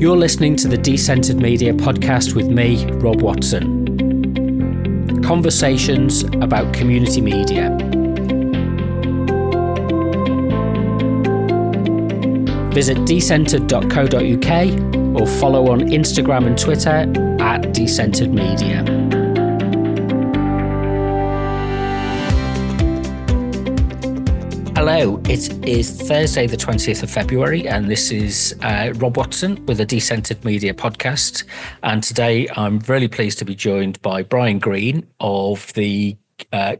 You're listening to the Decentered Media podcast with me, Rob Watson. Conversations about community media. Visit decentered.co.uk or follow on Instagram and Twitter at Decentered Media. Hello, it is Thursday the 20th of February and this is Rob Watson with the Decentered Media podcast, and today I'm really pleased to be joined by Brian Greene of the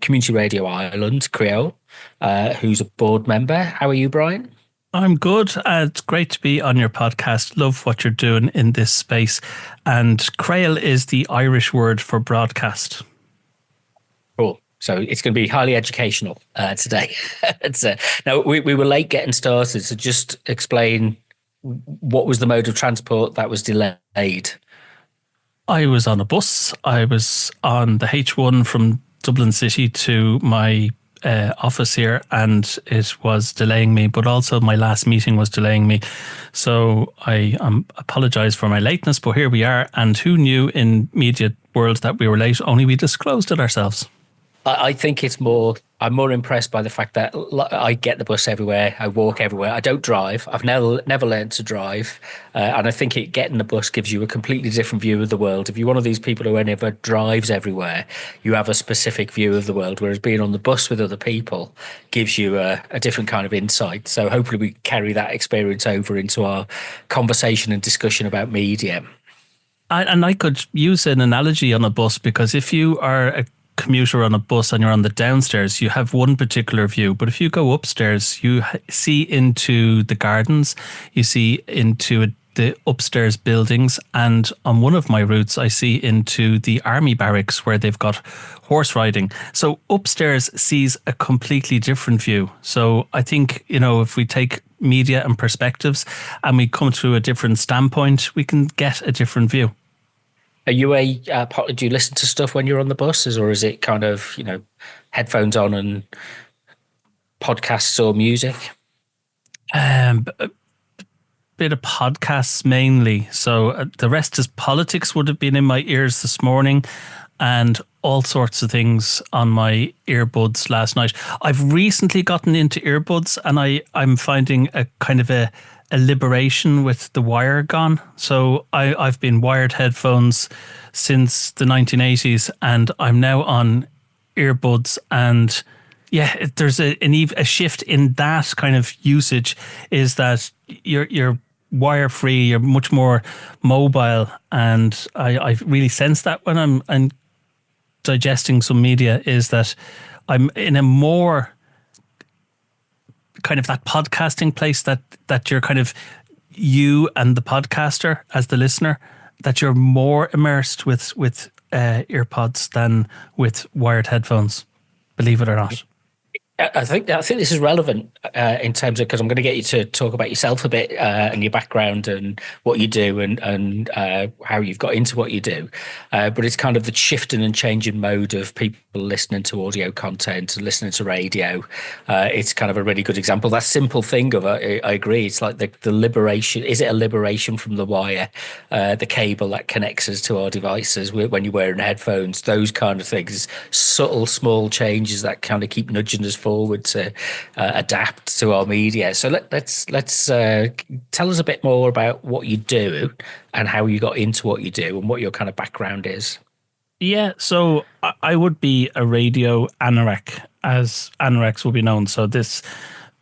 Community Radio Ireland, Creole, who's a board member. How are you, Brian? I'm good. It's great to be on your podcast. Love what you're doing in this space. And Creole is the Irish word for broadcast. Cool. So it's going to be highly educational today. Now, we were late getting started, so just explain what was the mode of transport that was delayed. I was on a bus. I was on the H1 from Dublin City to my office here, and it was delaying me, but also my last meeting was delaying me. So I apologise for my lateness, but here we are. And who knew in media world that we were late? Only we disclosed it ourselves. I think I'm more impressed by the fact that I get the bus everywhere. I walk everywhere. I don't drive. I've never learned to drive. And I think getting the bus gives you a completely different view of the world. If you're one of these people who never drives everywhere, you have a specific view of the world, whereas being on the bus with other people gives you a different kind of insight. So hopefully we carry that experience over into our conversation and discussion about media. And I could use an analogy on a bus, because if you are a commuter on a bus and you're on the downstairs, you have one particular view, but if you go upstairs, you see into the gardens, you see into the upstairs buildings, and on one of my routes I see into the army barracks where they've got horse riding. So upstairs sees a completely different view. So I think, if we take media and perspectives and we come to a different standpoint, we can get a different view. Are you do you listen to stuff when you're on the buses, or is it kind of, headphones on and podcasts or music? A bit of podcasts mainly. So the rest is politics would have been in my ears this morning, and all sorts of things on my earbuds last night. I've recently gotten into earbuds, and I'm finding a kind of a liberation with the wire gone. So I've been wired headphones since the 1980s, and I'm now on earbuds. And yeah, there's a shift in that kind of usage, is that you're wire free, you're much more mobile. And I really sense that when I'm digesting some media, is that I'm in a more kind of that podcasting place that you're kind of you and the podcaster as the listener, that you're more immersed with earpods than with wired headphones, believe it or not. I think this is relevant in terms of, because I'm going to get you to talk about yourself a bit and your background and what you do and how you've got into what you do. But it's kind of the shifting and changing mode of people listening to audio content and listening to radio. It's kind of a really good example. That simple thing of, I agree, it's like the liberation. Is it a liberation from the wire, the cable that connects us to our devices when you're wearing headphones, those kind of things, subtle, small changes that kind of keep nudging us forward to adapt to our media. So let's tell us a bit more about what you do and how you got into what you do and what your kind of background is. Yeah, so I would be a radio anorak, as anoraks will be known. So this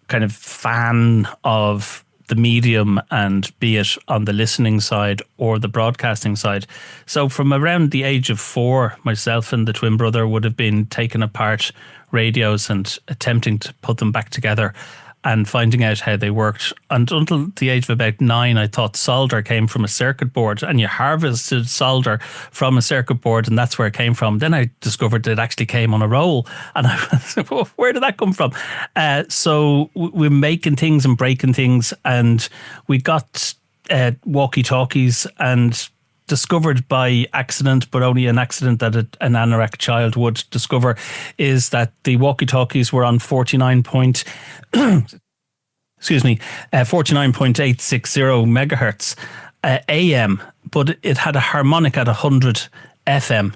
kind of fan of the medium, and be it on the listening side or the broadcasting side. So from around the age of 4, myself and the twin brother would have been taking apart radios and attempting to put them back together and finding out how they worked. And until the age of about 9, I thought solder came from a circuit board, and you harvested solder from a circuit board, and that's where it came from. Then I discovered that it actually came on a roll, and I was like, where did that come from? So we're making things and breaking things, and we got walkie-talkies, and discovered by accident, but only an accident that an anorak child would discover, is that the walkie-talkies were on 49.860 megahertz. AM, but it had a harmonic at 100 FM.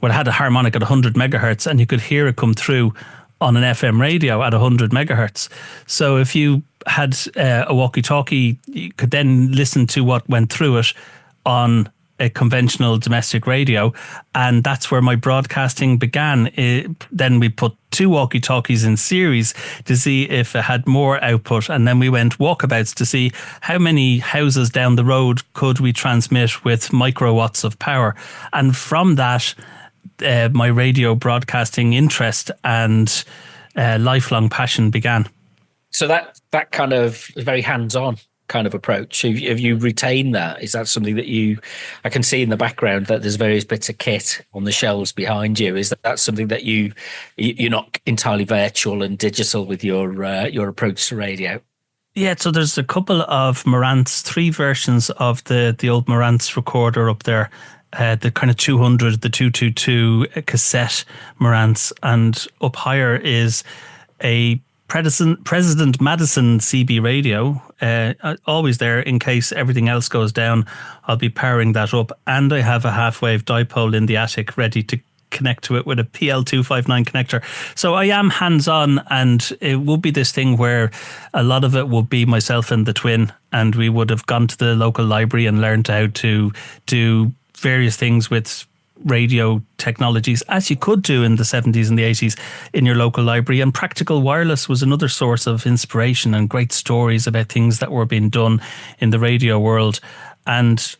Well, it had a harmonic at 100 megahertz, and you could hear it come through on an FM radio at 100 megahertz. So if you had a walkie-talkie, you could then listen to what went through it on a conventional domestic radio, and that's where my broadcasting began. Then we put two walkie-talkies in series to see if it had more output, and then we went walkabouts to see how many houses down the road could we transmit with microwatts of power. And from that, my radio broadcasting interest and lifelong passion began. So that kind of very hands-on kind of approach, have you retained that? Is that something that I can see in the background that there's various bits of kit on the shelves behind you? Is that something that you're not entirely virtual and digital with your approach to radio? Yeah, so there's a couple of Marantz, 3 versions of the old Marantz recorder up there. The kind of 200, the 222 cassette Marantz, and up higher is a President Madison CB radio, always there in case everything else goes down. I'll be powering that up, and I have a half-wave dipole in the attic ready to connect to it with a PL259 connector. So I am hands-on, and it will be this thing where a lot of it will be myself and the twin, and we would have gone to the local library and learned how to do various things with radio technologies, as you could do in the 70s and the 80s in your local library. And Practical Wireless was another source of inspiration and great stories about things that were being done in the radio world. And,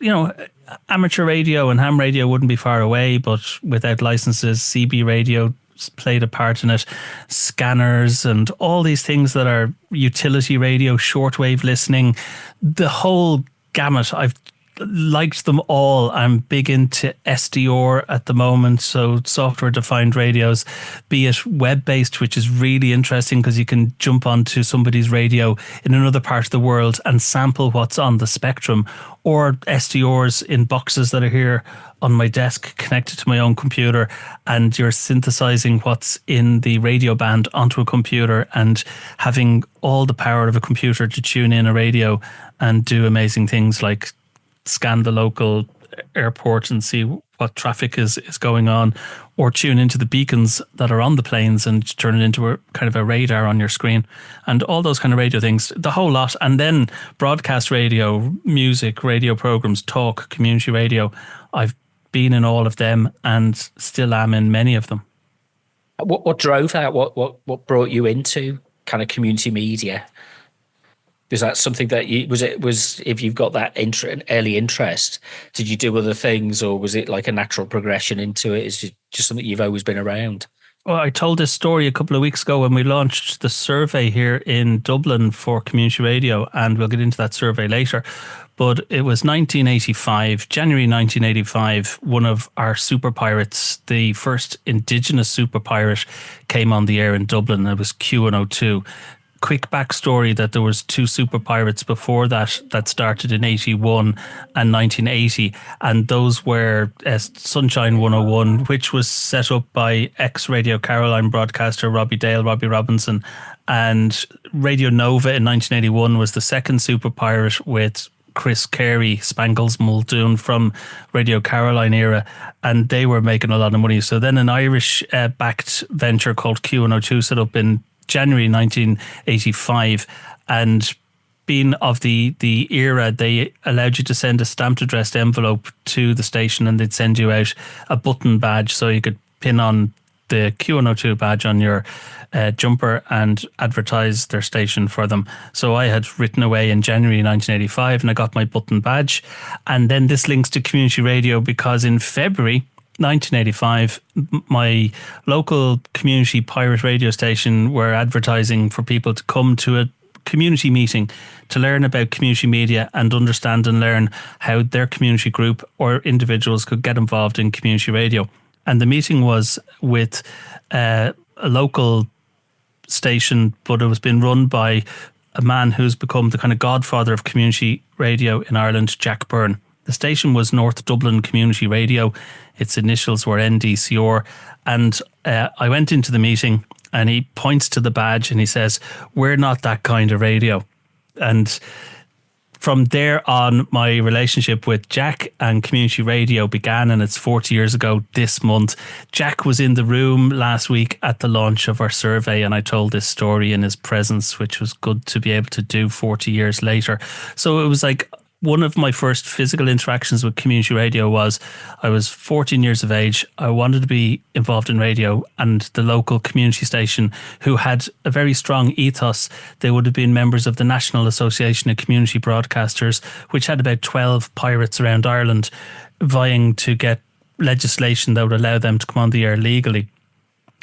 amateur radio and ham radio wouldn't be far away, but without licenses, CB radio played a part in it. Scanners and all these things that are utility radio, shortwave listening, the whole gamut. I've liked them all. I'm big into SDR at the moment, so software defined radios, be it web based, which is really interesting because you can jump onto somebody's radio in another part of the world and sample what's on the spectrum, or SDRs in boxes that are here on my desk connected to my own computer, and you're synthesizing what's in the radio band onto a computer and having all the power of a computer to tune in a radio and do amazing things like scan the local airport and see what traffic is going on, or tune into the beacons that are on the planes and turn it into a kind of a radar on your screen, and all those kind of radio things, the whole lot. And then broadcast radio, music, radio programs, talk, community radio. I've been in all of them and still am in many of them. What drove that? What brought you into kind of community media? Was that something that if you've got that early interest, did you do other things, or was it like a natural progression into it? Is it just something you've always been around? Well, I told this story a couple of weeks ago when we launched the survey here in Dublin for community radio, and we'll get into that survey later. But it was 1985, January 1985, one of our super pirates, the first indigenous super pirate, came on the air in Dublin. It was Q102. Quick backstory that there was 2 super pirates before that started in 81 and 1980, and those were Sunshine 101, which was set up by ex-Radio Caroline broadcaster Robbie Robinson, and Radio Nova in 1981 was the second super pirate with Chris Carey, Spangles Muldoon from Radio Caroline era, and they were making a lot of money. So then an Irish backed venture called Q102 set up in January 1985, and being of the era, they allowed you to send a stamped addressed envelope to the station, and they'd send you out a button badge so you could pin on the Q102 badge on your jumper and advertise their station for them. So I had written away in January 1985 and I got my button badge. And then this links to community radio because in February 1985, my local community pirate radio station were advertising for people to come to a community meeting to learn about community media and understand and learn how their community group or individuals could get involved in community radio. And the meeting was with a local station, but it was being run by a man who's become the kind of godfather of community radio in Ireland, Jack Byrne. The station was North Dublin Community Radio. Its initials were NDCR. And I went into the meeting and he points to the badge and he says, "We're not that kind of radio." And from there on, my relationship with Jack and community radio began, and it's 40 years ago this month. Jack was in the room last week at the launch of our survey, and I told this story in his presence, which was good to be able to do 40 years later. So it was like one of my first physical interactions with community radio was I was 14 years of age. I wanted to be involved in radio, and the local community station, who had a very strong ethos, they would have been members of the National Association of Community Broadcasters, which had about 12 pirates around Ireland vying to get legislation that would allow them to come on the air legally.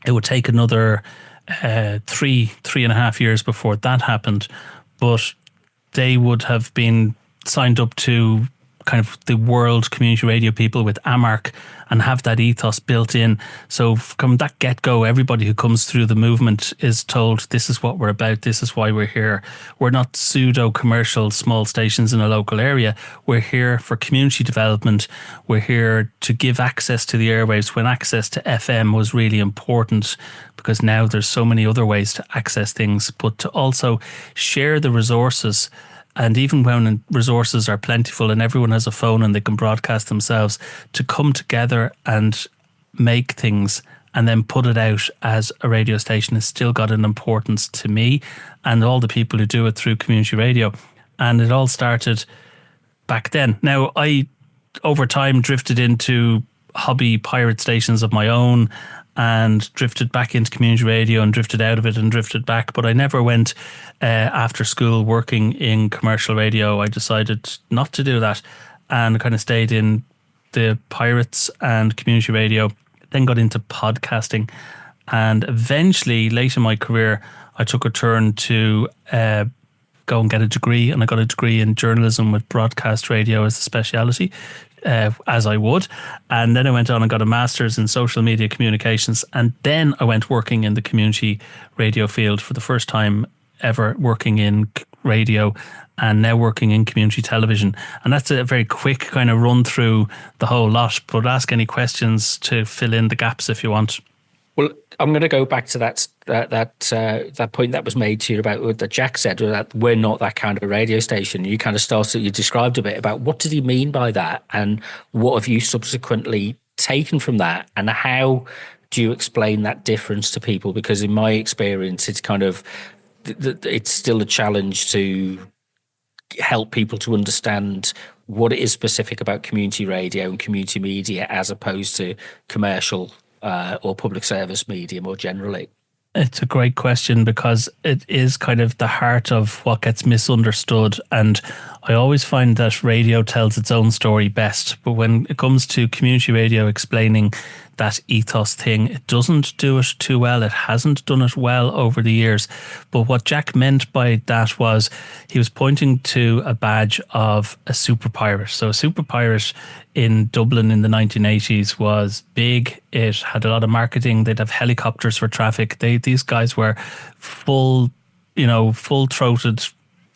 It would take another 3.5 years before that happened, but they would have been signed up to kind of the world community radio people with AMARC and have that ethos built in. So from that get-go, everybody who comes through the movement is told, this is what we're about, this is why we're here. We're not pseudo-commercial small stations in a local area. We're here for community development. We're here to give access to the airwaves when access to FM was really important, because now there's so many other ways to access things, but to also share the resources. And even when resources are plentiful and everyone has a phone and they can broadcast themselves, to come together and make things and then put it out as a radio station has still got an importance to me and all the people who do it through community radio. And it all started back then. Now, I, over time, drifted into hobby pirate stations of my own and drifted back into community radio and drifted out of it and drifted back. But I never went after school working in commercial radio. I decided not to do that and kind of stayed in the pirates and community radio, then got into podcasting. And eventually, late in my career, I took a turn to go and get a degree. And I got a degree in journalism with broadcast radio as a speciality. As I would. And then I went on and got a master's in social media communications. And then I went working in the community radio field for the first time ever, working in radio and now working in community television. And that's a very quick kind of run through the whole lot, but ask any questions to fill in the gaps if you want. Well, I'm going to go back to that point that was made to you about that Jack said, that we're not that kind of a radio station. You kind of you described a bit about what did he mean by that, and what have you subsequently taken from that, and how do you explain that difference to people? Because in my experience, it's kind of it's still a challenge to help people to understand what it is specific about community radio and community media as opposed to commercial or public service media more generally. It's a great question because it is kind of the heart of what gets misunderstood. And I always find that radio tells its own story best. But when it comes to community radio explaining that ethos thing, it doesn't do it too well. It hasn't done it well over the years. But what Jack meant by that was he was pointing to a badge of a super pirate. So a super pirate in Dublin in the 1980s was big. It had a lot of marketing. They'd have helicopters for traffic. These guys were full-throated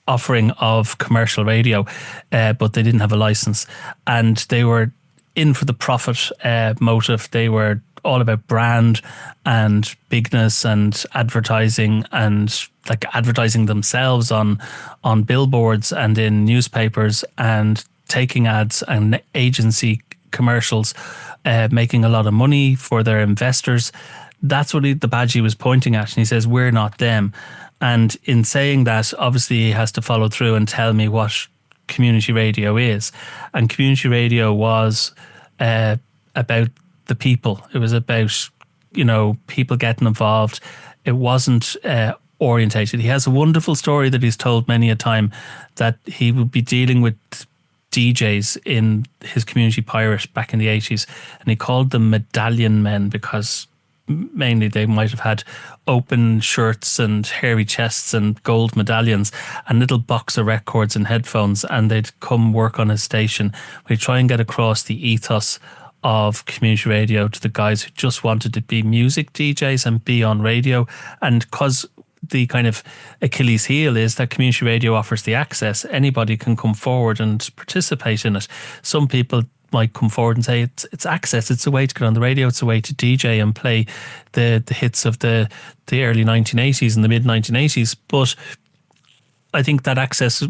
offering of commercial radio, but they didn't have a license. And they were in for the profit motive. They were all about brand and bigness and advertising, and like advertising themselves on billboards and in newspapers and taking ads and agency commercials, making a lot of money for their investors. That's what the badge he was pointing at. And he says, we're not them. And in saying that, obviously he has to follow through and tell me what community radio is. And community radio was about the people. It was about, people getting involved. It wasn't orientated. He has a wonderful story that he's told many a time, that he would be dealing with DJs in his community pirate back in the 80s, and he called them medallion men because mainly they might have had open shirts and hairy chests and gold medallions and little box of records and headphones, and they'd come work on his station. We'd try and get across the ethos of community radio to the guys who just wanted to be music DJs and be on radio. And because the kind of Achilles heel is that community radio offers the access, anybody can come forward and participate in it. Some people might come forward and say it's access, it's a way to get on the radio, it's a way to DJ and play the hits of the early 1980s and the mid 1980s. But I think that access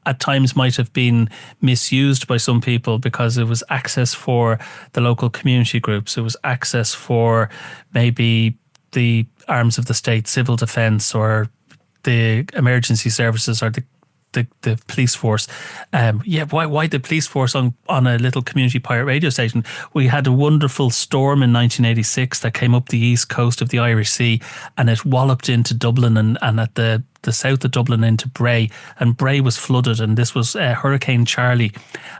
at times might have been misused by some people because it was access for the local community groups. It was access for maybe the arms of the state, civil defence, or the emergency services, or the police force. Why the police force on a little community pirate radio station? We had a wonderful storm in 1986 that came up the east coast of the Irish Sea, and it walloped into Dublin and at the south of Dublin into Bray, and Bray was flooded, and this was Hurricane Charlie,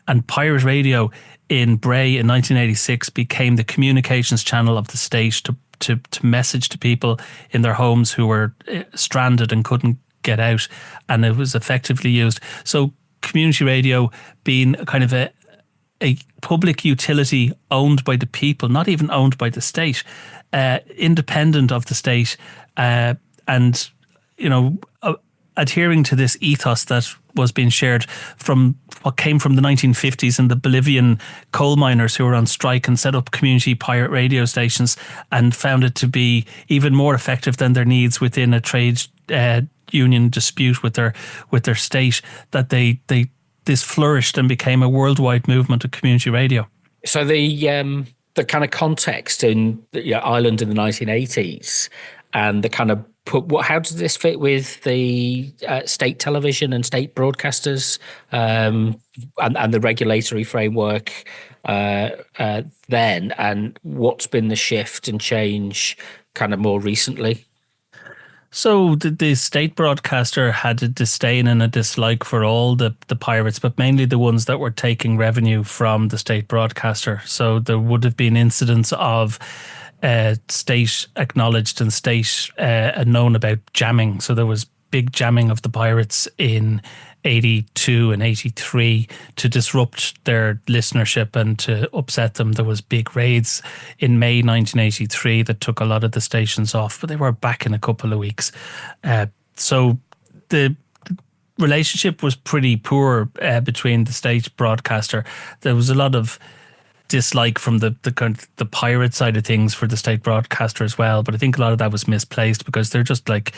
and pirate radio in Bray in 1986 became the communications channel of the state to message to people in their homes who were stranded and couldn't get out, and it was effectively used. So community radio being kind of a public utility owned by the people, not even owned by the state, independent of the state, and adhering to this ethos that was being shared from what came from the 1950s and the Bolivian coal miners who were on strike and set up community pirate radio stations and found it to be even more effective than their needs within a trade union dispute with their state, that this flourished and became a worldwide movement of community radio. So the kind of context in Ireland in the 1980s and the kind of how does this fit with the state television and state broadcasters and the regulatory framework then, and what's been the shift and change kind of more recently? So the state broadcaster had a disdain and a dislike for all the pirates, but mainly the ones that were taking revenue from the state broadcaster. So there would have been incidents of state acknowledged and state known about jamming. So there was big jamming of the pirates in 82 and 83 to disrupt their listenership and to upset them. There was big raids in May 1983 that took a lot of the stations off, but they were back in a couple of weeks. So the relationship was pretty poor between the state broadcaster. There was a lot of dislike from the pirate side of things for the state broadcaster as well, but I think a lot of that was misplaced because they're just like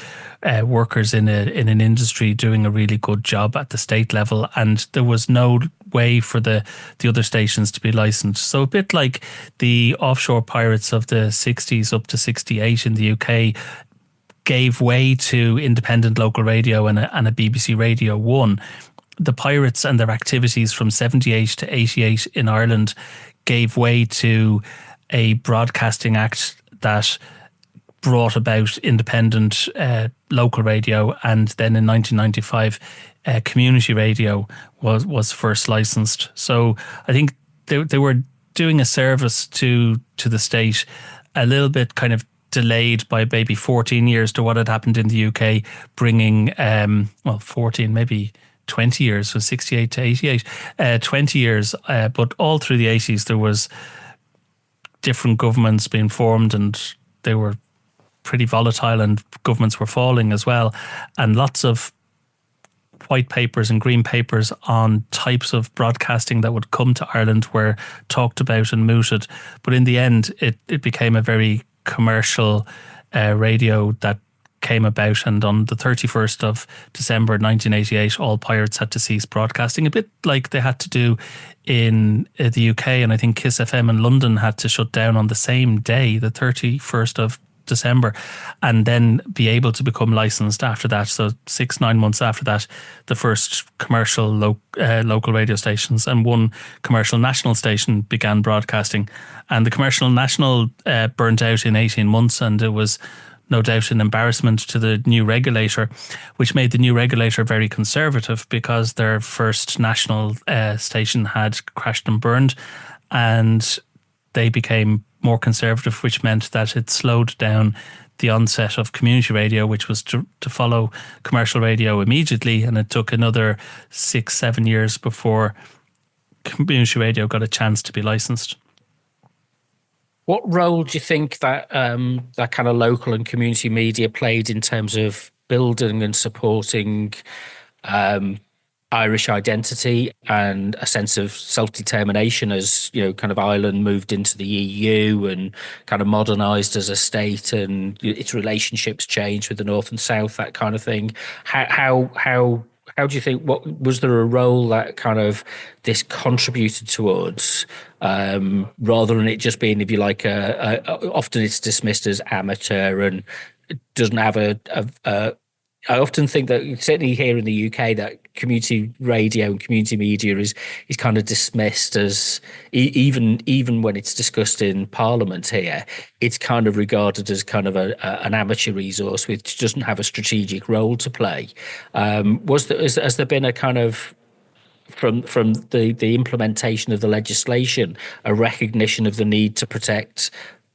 workers in an industry doing a really good job at the state level, and there was no way for the other stations to be licensed. So a bit like the offshore pirates of the 60s up to 68 in the UK gave way to independent local radio and a BBC Radio 1. The pirates and their activities from 78 to 88 in Ireland gave way to a broadcasting act that brought about independent local radio, and then in 1995 community radio was first licensed. So I think they were doing a service to the state, a little bit kind of delayed by maybe 14 years to what had happened in the UK, bringing 14 maybe 20 years, so 68 to 88, 20 years. But all through the 80s, there was different governments being formed, and they were pretty volatile, and governments were falling as well. And lots of white papers and green papers on types of broadcasting that would come to Ireland were talked about and mooted. But in the end, it became a very commercial radio that came about, and on the 31st of December 1988 all pirates had to cease broadcasting, a bit like they had to do in the UK, and I think Kiss FM in London had to shut down on the same day, the 31st of December, and then be able to become licensed after that. So 6-9 months after that, the first commercial local radio stations and one commercial national station began broadcasting, and the commercial national burnt out in 18 months, and it was no doubt an embarrassment to the new regulator, which made the new regulator very conservative because their first national station had crashed and burned, and they became more conservative, which meant that it slowed down the onset of community radio, which was to follow commercial radio immediately, and it took another 6-7 years before community radio got a chance to be licensed. What role do you think that that kind of local and community media played in terms of building and supporting Irish identity and a sense of self-determination as, kind of Ireland moved into the EU and kind of modernized as a state, and its relationships changed with the North and South, that kind of thing. How do you think, what was there a role that kind of this contributed towards, rather than it just being, if you like, often it's dismissed as amateur and it doesn't have a I often think that, certainly here in the UK, that community radio and community media is kind of dismissed as, even when it's discussed in Parliament here, it's kind of regarded as kind of an amateur resource which doesn't have a strategic role to play. Has there been a kind of, from the implementation of the legislation, a recognition of the need to protect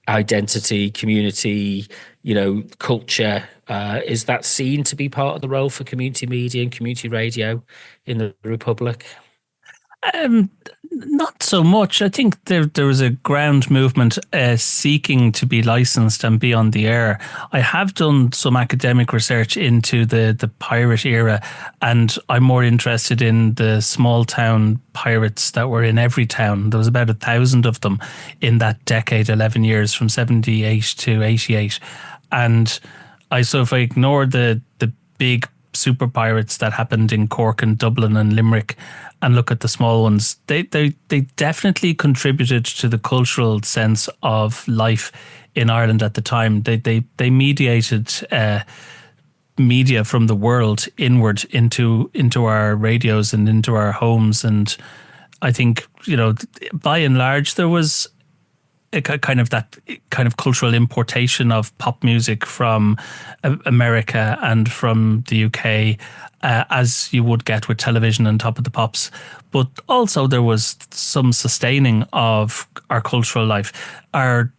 identity, community, culture? Is that seen to be part of the role for community media and community radio in the Republic? Um, Not so much. I think there was a ground movement seeking to be licensed and be on the air. I have done some academic research into the pirate era, and I'm more interested in the small town pirates that were in every town. There was about 1,000 of them in that decade, 11 years from 78 to 88. And so if I ignore the big super pirates that happened in Cork and Dublin and Limerick and look at the small ones, they definitely contributed to the cultural sense of life in Ireland at the time. They mediated media from the world inward into our radios and into our homes. And I think, by and large, there was that kind of cultural importation of pop music from America and from the UK, as you would get with television and Top of the Pops. But also there was some sustaining of our cultural life. Our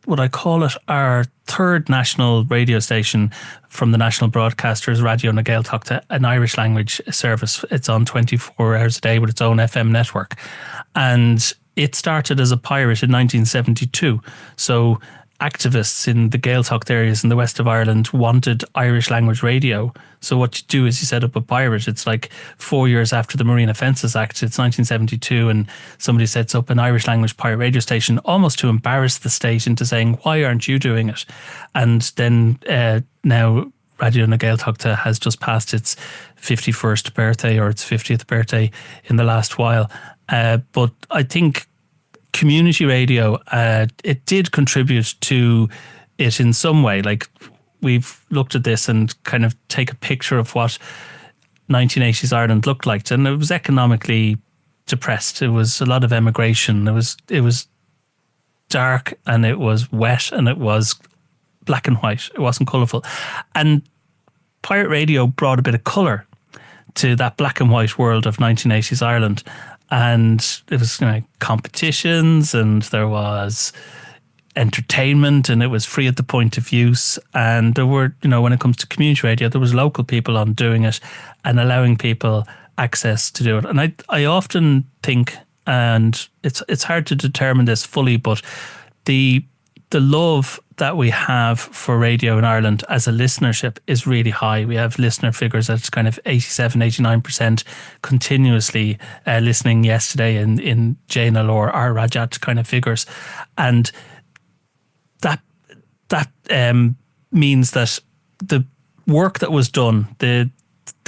what I call it, our third national radio station from the national broadcasters, Radio na Gaeltachta, an Irish language service. It's on 24 hours a day with its own FM network. And it started as a pirate in 1972. So activists in the Gaeltacht areas in the west of Ireland wanted Irish language radio. So what you do is you set up a pirate. It's like 4 years after the Marine Offences Act. It's 1972, and somebody sets up an Irish language pirate radio station almost to embarrass the state into saying, why aren't you doing it? And then now Radio na Gaeltachta has just passed its 51st birthday or its 50th birthday in the last while. But I think community radio, it did contribute to it in some way. Like, we've looked at this and kind of take a picture of what 1980s Ireland looked like, and it was economically depressed. It was a lot of emigration. It was dark, and it was wet, and it was black and white. It wasn't colourful. And pirate radio brought a bit of colour to that black and white world of 1980s Ireland. And it was competitions, and there was entertainment, and it was free at the point of use. And there were, when it comes to community radio, there was local people on doing it and allowing people access to do it. And I often think, and it's hard to determine this fully, but the love that we have for radio in Ireland as a listenership is really high. We have listener figures that's kind of 87, 89% continuously listening yesterday in Jainal or our Rajat kind of figures. And that means that the work that was done, the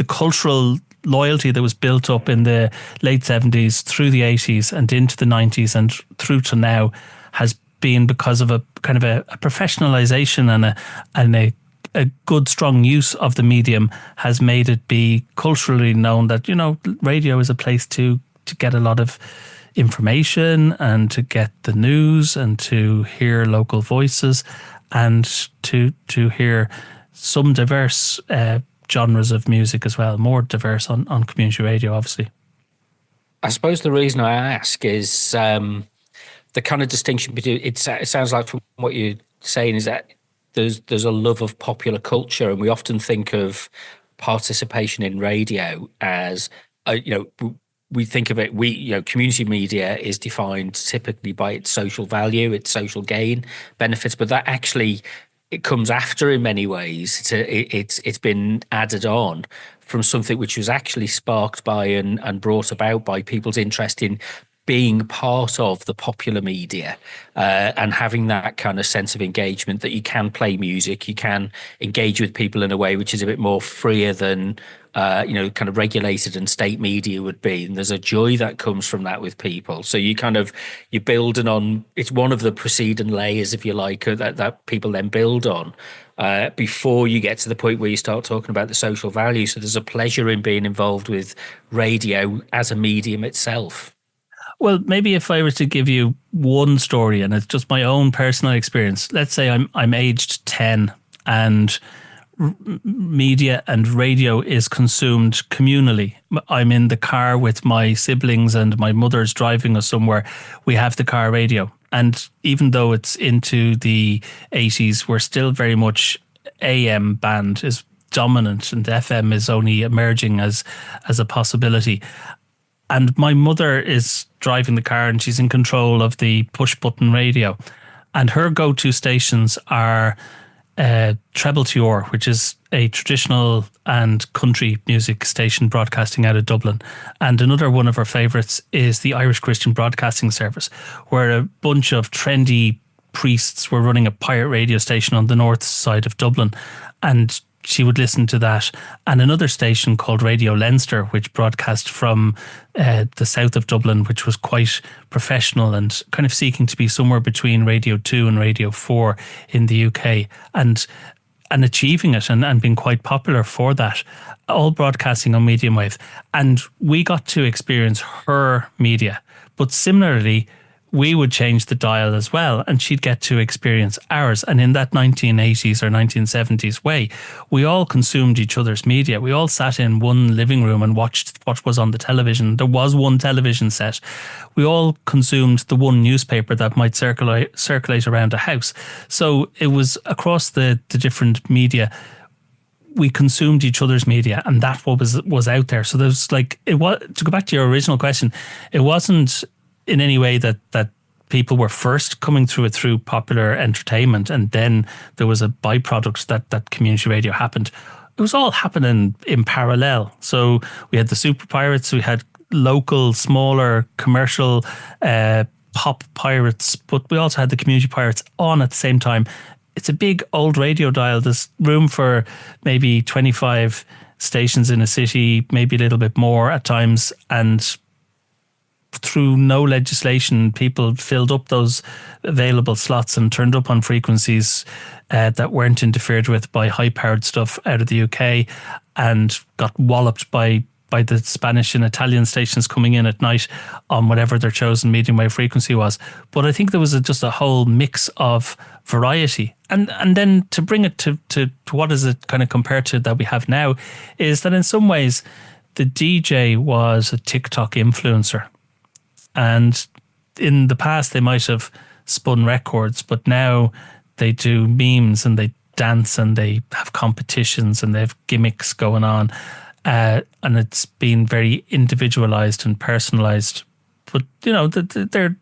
cultural loyalty that was built up in the late 70s through the 80s and into the 90s and through to now has been because of a kind of a professionalization and a good strong use of the medium has made it be culturally known that radio is a place to get a lot of information and to get the news and to hear local voices and to hear some diverse genres of music as well, more diverse on community radio, obviously. I suppose the reason I ask is the kind of distinction between it sounds like from what you're saying is that there's a love of popular culture, and we often think of participation in radio as we think of it, community media is defined typically by its social value, its social gain benefits, but that actually it comes after in many ways. It's been added on from something which was actually sparked by and brought about by people's interest in being part of the popular media, and having that kind of sense of engagement that you can play music, you can engage with people in a way which is a bit more freer than kind of regulated and state media would be. And there's a joy that comes from that with people. So you're building on, it's one of the preceding layers, if you like, that people then build on, before you get to the point where you start talking about the social value. So there's a pleasure in being involved with radio as a medium itself. Well, maybe if I were to give you one story, and it's just my own personal experience. Let's say I'm aged 10, and media and radio is consumed communally. I'm in the car with my siblings and my mother's driving us somewhere. We have the car radio. And even though it's into the 80s, we're still very much AM band is dominant, and FM is only emerging as a possibility. And my mother is driving the car and she's in control of the push button radio. And her go to stations are Treble Tuor, which is a traditional and country music station broadcasting out of Dublin. And another one of her favourites is the Irish Christian Broadcasting Service, where a bunch of trendy priests were running a pirate radio station on the north side of Dublin. And she would listen to that, and another station called Radio Leinster, which broadcast from the south of Dublin, which was quite professional and kind of seeking to be somewhere between Radio 2 and Radio 4 in the UK, and achieving it and being quite popular for that, all broadcasting on medium wave. And we got to experience her media, but similarly, we would change the dial as well, and she'd get to experience ours. And in that 1980s or 1970s way, we all consumed each other's media. We all sat in one living room and watched what was on the television. There was one television set. We all consumed the one newspaper that might circulate around a house. So it was across the different media. We consumed each other's media, and that what was out there. So there's like, it was, to go back to your original question, it wasn't in any way that people were first coming through it through popular entertainment, and then there was a byproduct that community radio happened. It was all happening in parallel. So we had the super pirates, we had local, smaller, commercial pop pirates, but we also had the community pirates on at the same time. It's a big old radio dial. There's room for maybe 25 stations in a city, maybe a little bit more at times, and through no legislation, people filled up those available slots and turned up on frequencies that weren't interfered with by high-powered stuff out of the UK, and got walloped by the Spanish and Italian stations coming in at night on whatever their chosen medium wave frequency was. But I think there was just a whole mix of variety. And then to bring it to what is it kind of compared to that we have now, is that in some ways the DJ was a TikTok influencer. And in the past, they might have spun records, but now they do memes and they dance and they have competitions and they have gimmicks going on. And it's been very individualized and personalized. But, you know, they're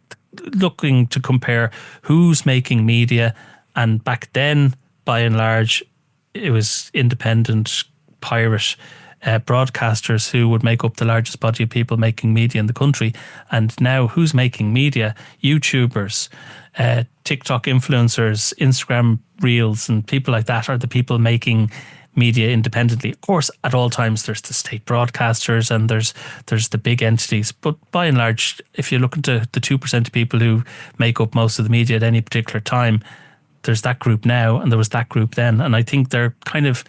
looking to compare who's making media. And back then, by and large, it was independent pirate broadcasters who would make up the largest body of people making media in the country. And now who's making media? YouTubers, TikTok influencers, Instagram reels, and people like that are the people making media independently. Of course, at all times there's the state broadcasters and there's the big entities. But by and large, if you look into the 2% of people who make up most of the media at any particular time, there's that group now and there was that group then. And I think they're kind of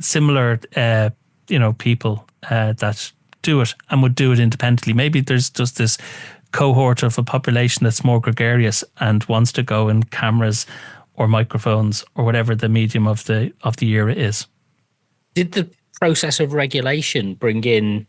similar people that do it and would do it independently. Maybe there's just this cohort of a population that's more gregarious and wants to go in cameras or microphones or whatever the medium of the era is. Did the process of regulation bring in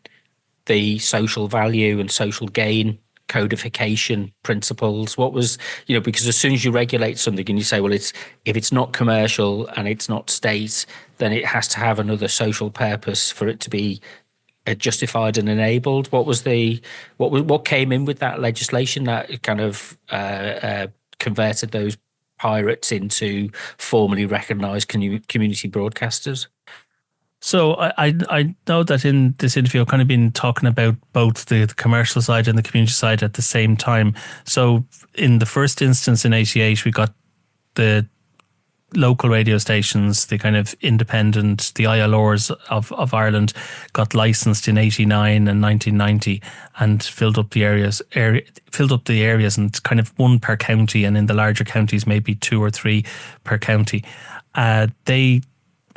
the social value and social gain codification principles? What was, because as soon as you regulate something and you say, well, if it's not commercial and it's not state, then it has to have another social purpose for it to be justified and enabled. What came in with that legislation that kind of converted those pirates into formally recognised community broadcasters? So I know that in this interview I've kind of been talking about both the commercial side and the community side at the same time. So in the first instance in '88, we got the local radio stations, the kind of independent, the ILRs of Ireland got licensed in '89 and 1990 and filled up the areas and kind of one per county, and in the larger counties maybe two or three per county. They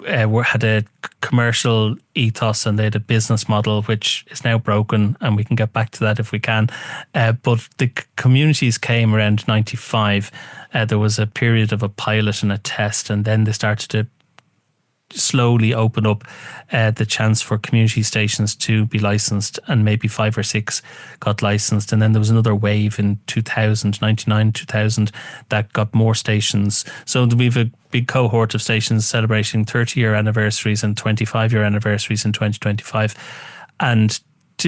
had a commercial ethos and they had a business model which is now broken, and we can get back to that if we can. But the communities came around '95. There was a period of a pilot and a test, and then they started to slowly open up the chance for community stations to be licensed, and maybe 5 or 6 got licensed. And then there was another wave in 2000, 99, 2000 that got more stations. So we have a big cohort of stations celebrating 30-year anniversaries and 25-year anniversaries in 2025. And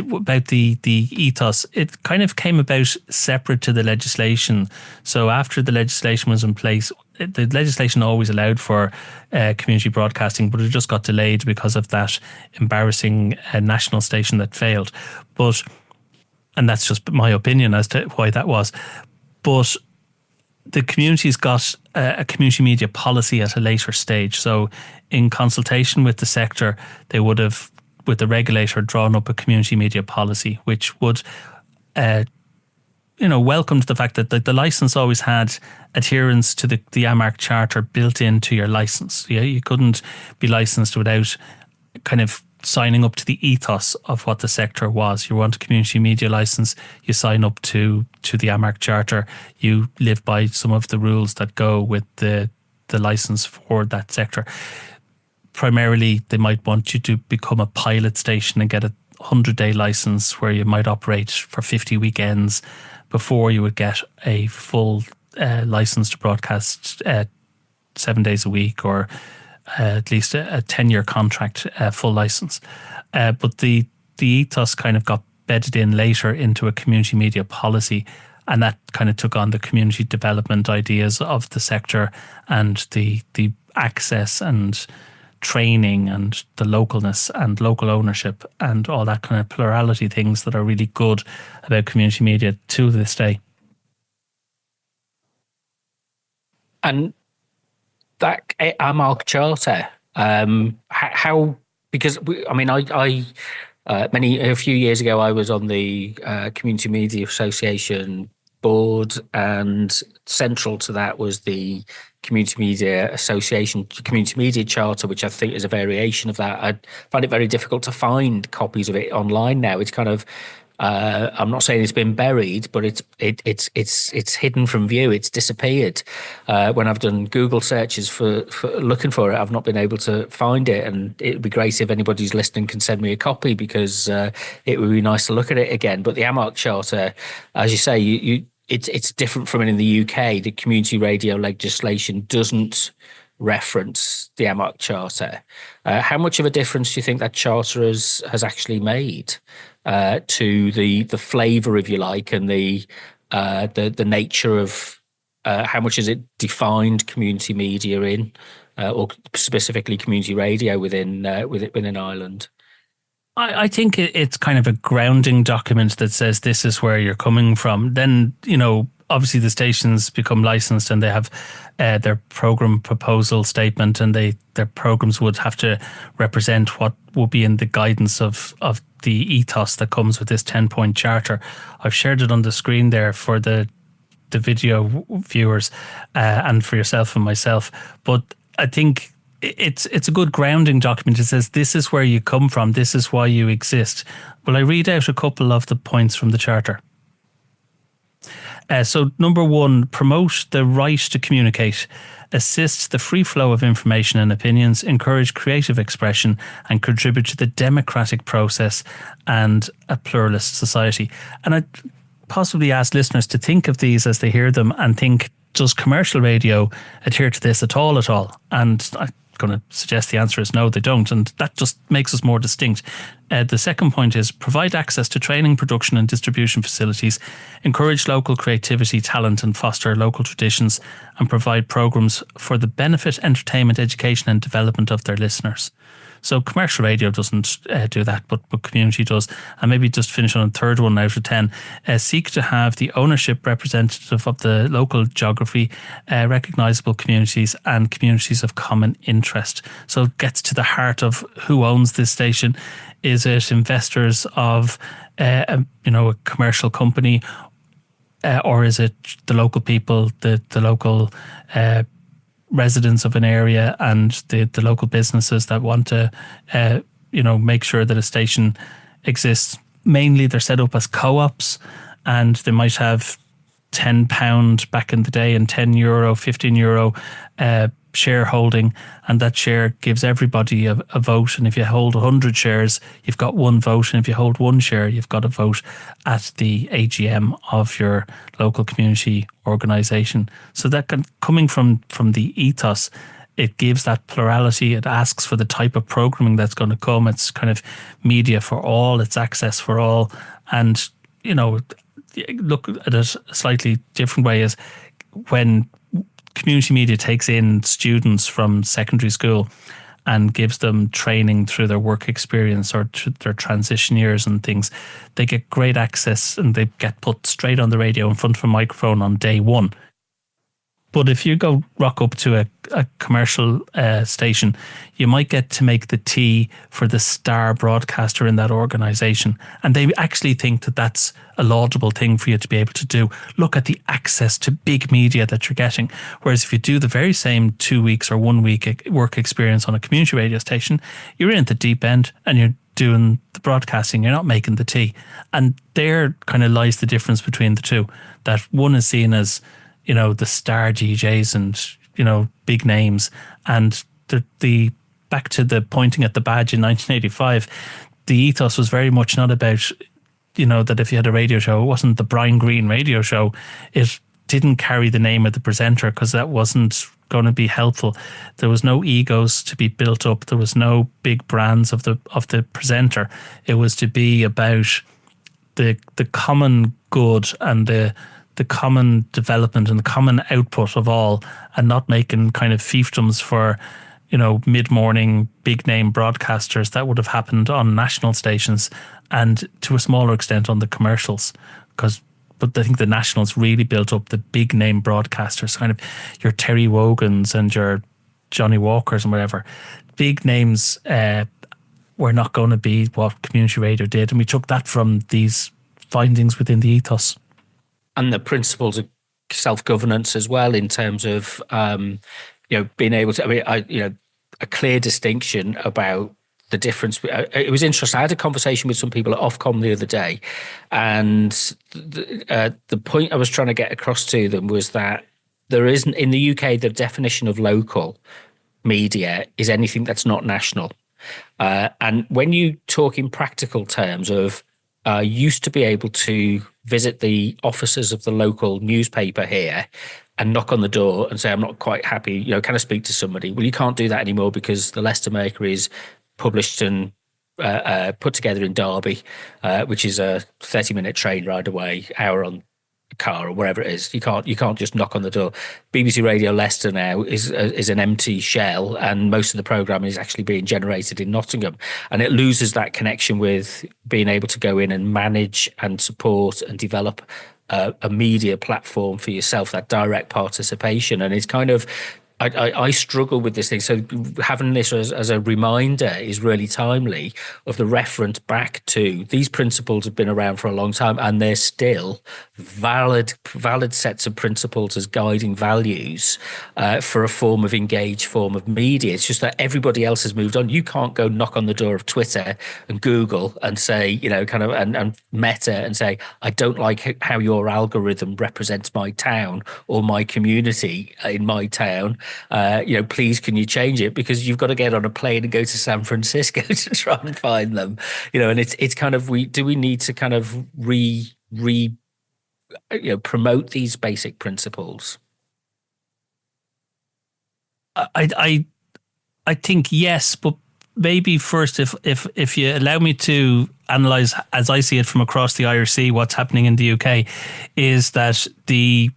about the ethos, it kind of came about separate to the legislation. So after the legislation was in place, the legislation always allowed for community broadcasting, but it just got delayed because of that embarrassing national station that failed. And that's just my opinion as to why that was. But the communities got a community media policy at a later stage. So in consultation with the sector, they would have, with the regulator, drawn up a community media policy, which would welcomed the fact that the license always had adherence to the AMARC charter built into your license. Yeah, you couldn't be licensed without kind of signing up to the ethos of what the sector was. You want a community media license, you sign up to the AMARC charter, you live by some of the rules that go with the license for that sector. Primarily, they might want you to become a pilot station and get a 100-day license where you might operate for 50 weekends before you would get a full license to broadcast 7 days a week, or at least a 10-year contract, full license. But the ethos kind of got bedded in later into a community media policy, and that kind of took on the community development ideas of the sector and the access and training and the localness and local ownership and all that kind of plurality things that are really good about community media to this day. And that AMARC charter, how, because a few years ago I was on the Community Media Association board, and central to that was the Community Media Association Community Media Charter, which I think is a variation of that. I find it very difficult to find copies of it online now. It's kind of I'm not saying it's been buried, but it's hidden from view. It's disappeared. When I've done Google searches for looking for it, I've not been able to find it. And it would be great if anybody's listening can send me a copy, because it would be nice to look at it again. But the AMARC Charter, as you say, it's different from it in the UK. The community radio legislation doesn't reference the AMARC Charter. How much of a difference do you think that charter has actually made to the flavour, if you like, and the nature of how much has it defined community media in, or specifically community radio within Ireland? I think it's kind of a grounding document that says this is where you're coming from. Then, obviously the stations become licensed and they have their program proposal statement, and their programs would have to represent what will be in the guidance of the ethos that comes with this 10-point charter. I've shared it on the screen there for the video viewers and for yourself and myself. But I think it's a good grounding document. It says this is where you come from, this is why you exist. Will I read out a couple of the points from the charter? So number 1, promote the right to communicate, assist the free flow of information and opinions, encourage creative expression, and contribute to the democratic process and a pluralist society. And I'd possibly ask listeners to think of these as they hear them and think, does commercial radio adhere to this at all? And I going to suggest the answer is no, they don't. And that just makes us more distinct. The second point is provide access to training, production and distribution facilities, encourage local creativity, talent and foster local traditions, and provide programs for the benefit, entertainment, education and development of their listeners. So commercial radio doesn't do that, but community does. And maybe just finish on a third one out of 10. Seek to have the ownership representative of the local geography, recognisable communities and communities of common interest. So it gets to the heart of who owns this station. Is it investors of a commercial company, or is it the local people, the local residents of an area and the local businesses that want to make sure that a station exists? Mainly they're set up as co-ops, and they might have £10 back in the day and €10, €15 shareholding, and that share gives everybody a vote. And if you hold 100 shares, you've got one vote, and if you hold one share, you've got a vote at the AGM of your local community organisation. So that coming from the ethos, it gives that plurality. It asks for the type of programming that's going to come. It's kind of media for all. It's access for all. And look at it a slightly different way is when community media takes in students from secondary school and gives them training through their work experience or their transition years and things, they get great access and they get put straight on the radio in front of a microphone on day one. But if you go rock up to a commercial station, you might get to make the tea for the star broadcaster in that organisation. And they actually think that that's a laudable thing for you to be able to do. Look at the access to big media that you're getting. Whereas if you do the very same 2 weeks or 1 week work experience on a community radio station, you're in at the deep end and you're doing the broadcasting, you're not making the tea. And there kind of lies the difference between the two. That one is seen as the star DJs and, big names. And the back to the pointing at the badge in 1985, the ethos was very much not about, that if you had a radio show, it wasn't the Brian Greene radio show. It didn't carry the name of the presenter because that wasn't going to be helpful. There was no egos to be built up. There was no big brands of the presenter. It was to be about the common good and the common development and the common output of all, and not making kind of fiefdoms for, mid-morning big name broadcasters that would have happened on national stations and to a smaller extent on the commercials. But I think the nationals really built up the big name broadcasters, kind of your Terry Wogans and your Johnny Walkers and whatever. Big names were not going to be what community radio did. And we took that from these findings within the ethos. And the principles of self-governance as well, in terms of being able to, a clear distinction about the difference. It was interesting. I had a conversation with some people at Ofcom the other day, and the point I was trying to get across to them was that there isn't, in the UK, the definition of local media is anything that's not national. And when you talk in practical terms of used to be able to visit the offices of the local newspaper here and knock on the door and say, I'm not quite happy, can I speak to somebody? Well, you can't do that anymore because the Leicester Maker is published and put together in Derby, which is a 30-minute train ride away, hour on car or wherever it is. You can't just knock on the door. BBC Radio Leicester now is an empty shell, and most of the programming is actually being generated in Nottingham, and it loses that connection with being able to go in and manage and support and develop a media platform for yourself, that direct participation. And it's kind of, I struggle with this thing. So having this as a reminder is really timely of the reference back to these principles have been around for a long time, and they're still valid sets of principles as guiding values for a form of engaged form of media. It's just that everybody else has moved on. You can't go knock on the door of Twitter and Google and say, and Meta and say, I don't like how your algorithm represents my town or my community in my town. Please can you change it? Because you've got to get on a plane and go to San Francisco to try and find them. And it's kind of, we need to kind of promote these basic principles. I I think yes, but maybe first, if you allow me to analyze as I see it from across the Irish Sea, what's happening in the UK, is that the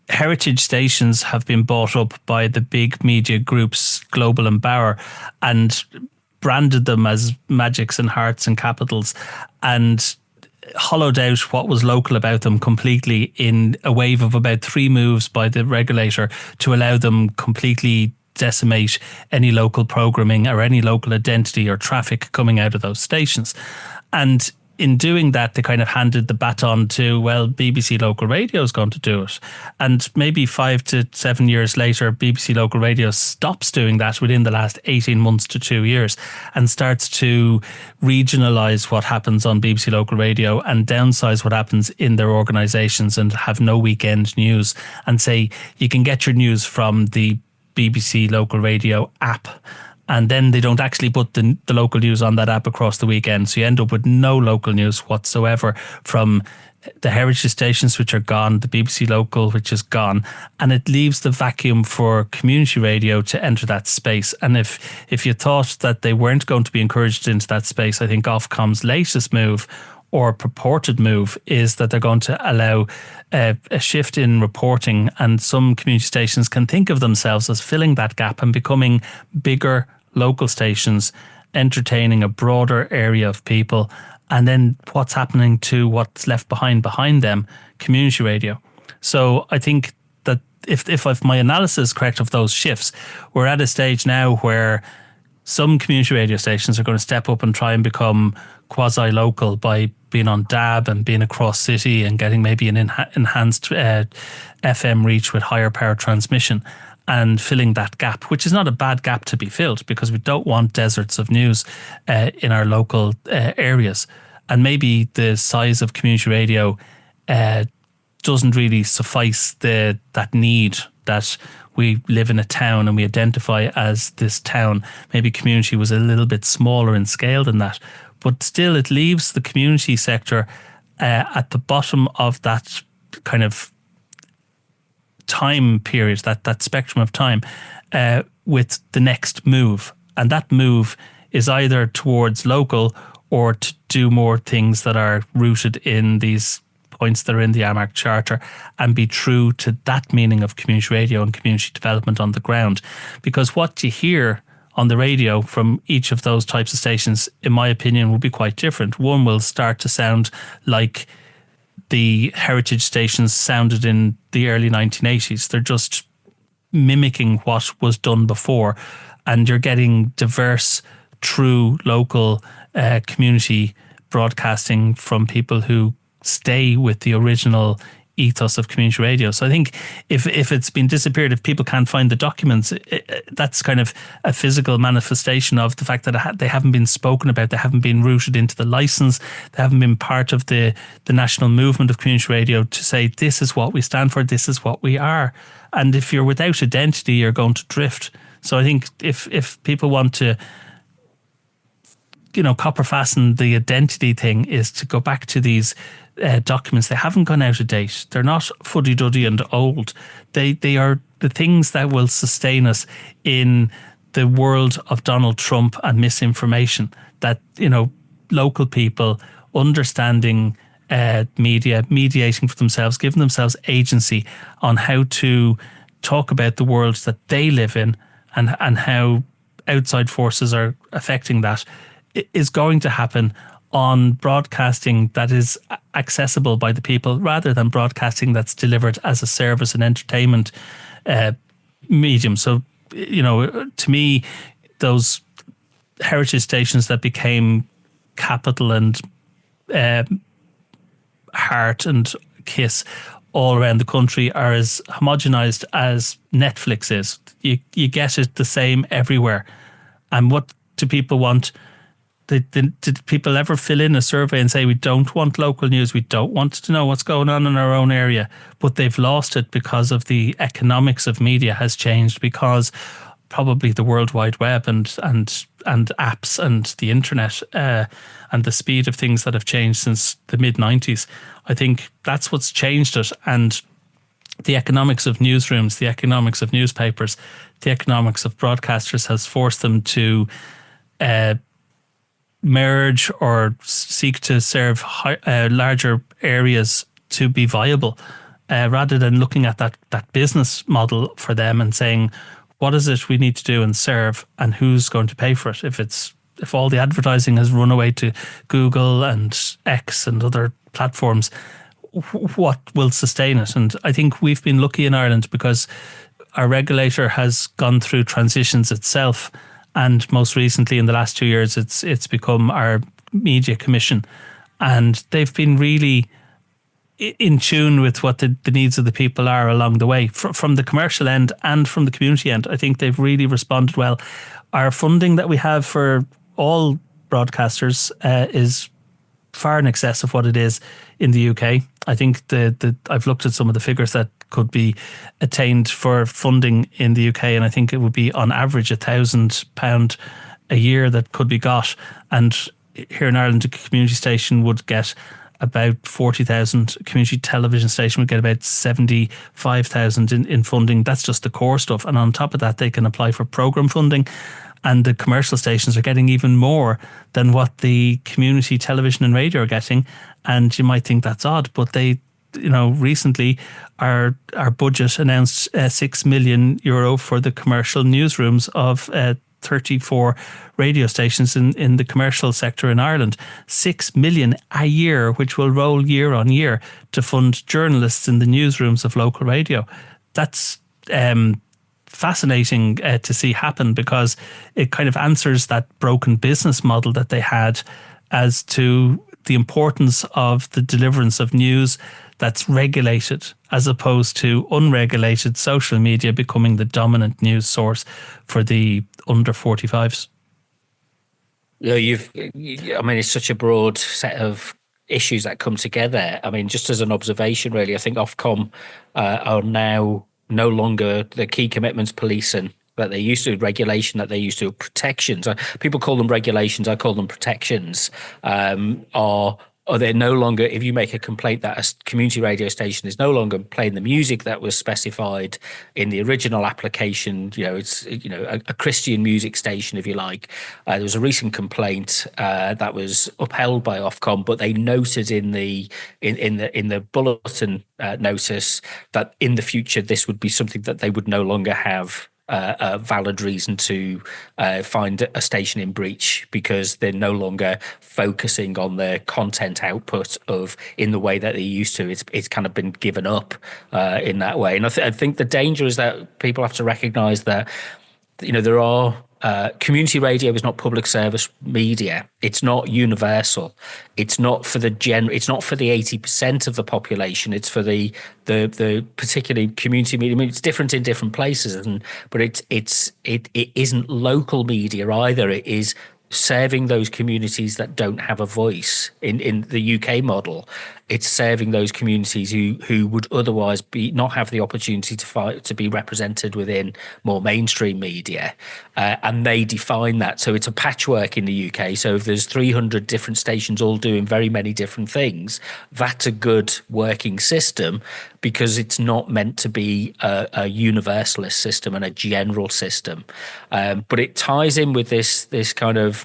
heritage stations have been bought up by the big media groups, Global and Bauer, and branded them as Magics and Hearts and Capitals, and hollowed out what was local about them completely in a wave of about 3 moves by the regulator to allow them completely decimate any local programming or any local identity or traffic coming out of those stations. And in doing that, they kind of handed the baton to, well, BBC Local Radio is going to do it. And maybe 5 to 7 years later, BBC Local Radio stops doing that within the last 18 months to 2 years and starts to regionalise what happens on BBC Local Radio and downsize what happens in their organisations and have no weekend news and say you can get your news from the BBC Local Radio app. And then they don't actually put the local news on that app across the weekend. So you end up with no local news whatsoever from the heritage stations, which are gone, the BBC Local, which is gone. And it leaves the vacuum for community radio to enter that space. And if you thought that they weren't going to be encouraged into that space, I think Ofcom's latest move or purported move is that they're going to allow a shift in reporting, and some community stations can think of themselves as filling that gap and becoming bigger local stations, entertaining a broader area of people. And then what's happening to what's left behind them? Community radio. So I think that if my analysis is correct of those shifts, we're at a stage now where some community radio stations are going to step up and try and become quasi-local by being on DAB and being across city and getting maybe an enhanced FM reach with higher power transmission and filling that gap, which is not a bad gap to be filled because we don't want deserts of news in our local areas. And maybe the size of community radio doesn't really suffice that need that we live in a town and we identify as this town. Maybe community was a little bit smaller in scale than that. But still, it leaves the community sector at the bottom of that kind of time period, that spectrum of time, with the next move. And that move is either towards local or to do more things that are rooted in these points that are in the AMAC Charter and be true to that meaning of community radio and community development on the ground. Because what you hear on the radio from each of those types of stations, in my opinion, will be quite different. One will start to sound like the heritage stations sounded in the early 1980s. They're just mimicking what was done before, and you're getting diverse, true, local community broadcasting from people who stay with the original ethos of community radio. So I think if it's been disappeared, if people can't find the documents, that's kind of a physical manifestation of the fact that they haven't been spoken about, they haven't been rooted into the license, they haven't been part of the national movement of community radio to say this is what we stand for, this is what we are. And if you're without identity, you're going to drift. So I think if people want to copper fasten the identity thing, is to go back to these documents. They haven't gone out of date. They're not fuddy-duddy and old. They are the things that will sustain us in the world of Donald Trump and misinformation. That, local people understanding media, mediating for themselves, giving themselves agency on how to talk about the world that they live in and how outside forces are affecting that, is going to happen on broadcasting that is accessible by the people rather than broadcasting that's delivered as a service and entertainment medium. So, to me, those heritage stations that became Capital and Heart and Kiss all around the country are as homogenized as Netflix is. You get it the same everywhere. And what do people want? Did people ever fill in a survey and say we don't want local news, we don't want to know what's going on in our own area? But they've lost it because of the economics of media has changed, because probably the World Wide Web and apps and the internet and the speed of things that have changed since the mid-90s. I think that's what's changed it. And the economics of newsrooms, the economics of newspapers, the economics of broadcasters has forced them to uh, merge or seek to serve larger areas to be viable, rather than looking at that business model for them and saying, what is it we need to do and serve, and who's going to pay for it? If all the advertising has run away to Google and X and other platforms, what will sustain it? And I think we've been lucky in Ireland because our regulator has gone through transitions itself, and most recently in the last 2 years it's become our media commission, and they've been really in tune with what the needs of the people are along the way, from the commercial end and from the community end. I think they've really responded well. Our funding that we have for all broadcasters is far in excess of what it is in the UK. I think I've looked at some of the figures that could be attained for funding in the UK, and I think it would be on average £1,000 a year that could be got. And here in Ireland, a community station would get about 40,000. A community television station would get about 75,000 in funding. That's just the core stuff. And on top of that, they can apply for programme funding. And the commercial stations are getting even more than what the community television and radio are getting. And you might think that's odd, but they, recently our budget announced €6 million for the commercial newsrooms of 34 radio stations in the commercial sector in Ireland. 6 million a year, which will roll year on year to fund journalists in the newsrooms of local radio. That's fascinating to see happen, because it kind of answers that broken business model that they had as to the importance of the deliverance of news that's regulated as opposed to unregulated social media becoming the dominant news source for the under 45s. Yeah, it's such a broad set of issues that come together. I mean, just as an observation, really, I think Ofcom are now no longer the key commitments policing that they used to, regulation that they used to, protections. People call them regulations, I call them protections. Are they no longer, if you make a complaint that a community radio station is no longer playing the music that was specified in the original application, it's a Christian music station, if you like. There was a recent complaint that was upheld by Ofcom, but they noted in the bulletin notice that in the future this would be something that they would no longer have a valid reason to find a station in breach, because they're no longer focusing on their content output in the way that they used to. It's kind of been given up in that way. And I think the danger is that people have to recognise that there are community radio is not public service media. It's not universal. It's not for It's not for the 80% of the population. It's for the particularly community media. I mean, it's different in different places, but it isn't local media either. It is serving those communities that don't have a voice in the UK model. It's serving those communities who would otherwise not have the opportunity to be represented within more mainstream media, and they define that. So it's a patchwork in the UK. So if there's 300 different stations all doing very many different things, that's a good working system, because it's not meant to be a universalist system and a general system. But it ties in with this kind of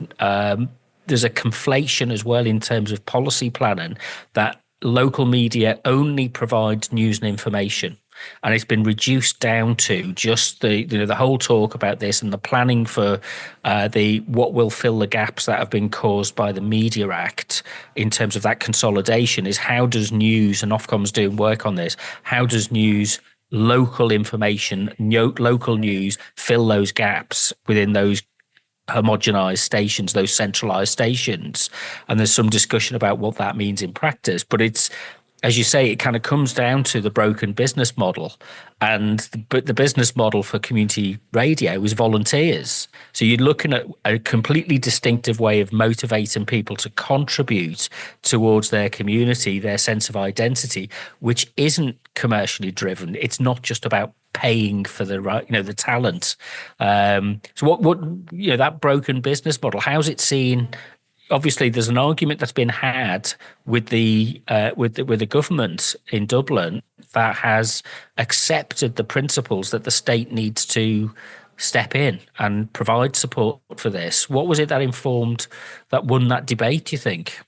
there's a conflation as well in terms of policy planning, that local media only provides news and information. And it's been reduced down to just the whole talk about this, and the planning for what will fill the gaps that have been caused by the Media Act in terms of that consolidation is, how does news, and Ofcom's doing work on this, how does news, local information, local news fill those gaps within those homogenized stations, those centralized stations? And there's some discussion about what that means in practice. But it's, as you say, it kind of comes down to the broken business model. But the business model for community radio is volunteers. So you're looking at a completely distinctive way of motivating people to contribute towards their community, their sense of identity, which isn't commercially driven. It's not just about paying for the talent. So what that broken business model, how's it seen obviously there's an argument that's been had with the government in Dublin that has accepted the principles that the state needs to step in and provide support for this. What was it that won that debate, you think?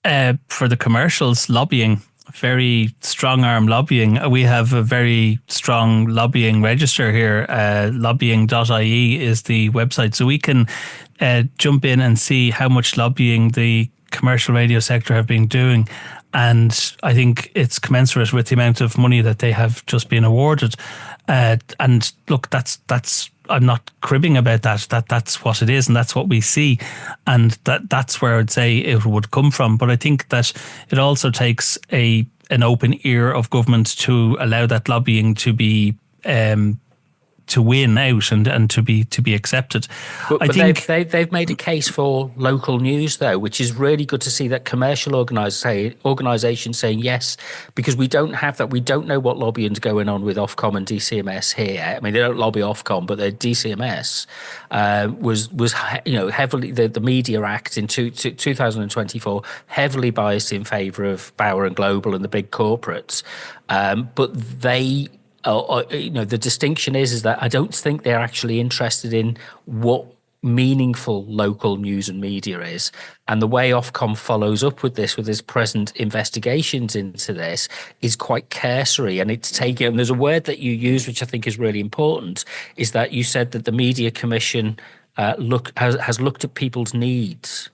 For the commercials, lobbying, very strong arm lobbying. We have a very strong lobbying register here. Lobbying.ie is the website. So we can jump in and see how much lobbying the commercial radio sector have been doing. And I think it's commensurate with the amount of money that they have just been awarded. And look, that's I'm not cribbing about that. That's what it is, and that's what we see, and that's where I'd say it would come from. But I think that it also takes an open ear of government to allow that lobbying to be to win out and to be accepted. But they've made a case for local news though, which is really good to see that commercial organisations saying yes, because we don't have that. We don't know what lobbying's going on with Ofcom and DCMS here. I mean, they don't lobby Ofcom, but their DCMS was heavily the Media Act in 2024 heavily biased in favour of Bauer and Global and the big corporates, but they. The distinction is that I don't think they're actually interested in what meaningful local news and media is. And the way Ofcom follows up with his present investigations into this is quite cursory. And and there's a word that you use, which I think is really important, is that you said that the Media Commission has looked at people's needs.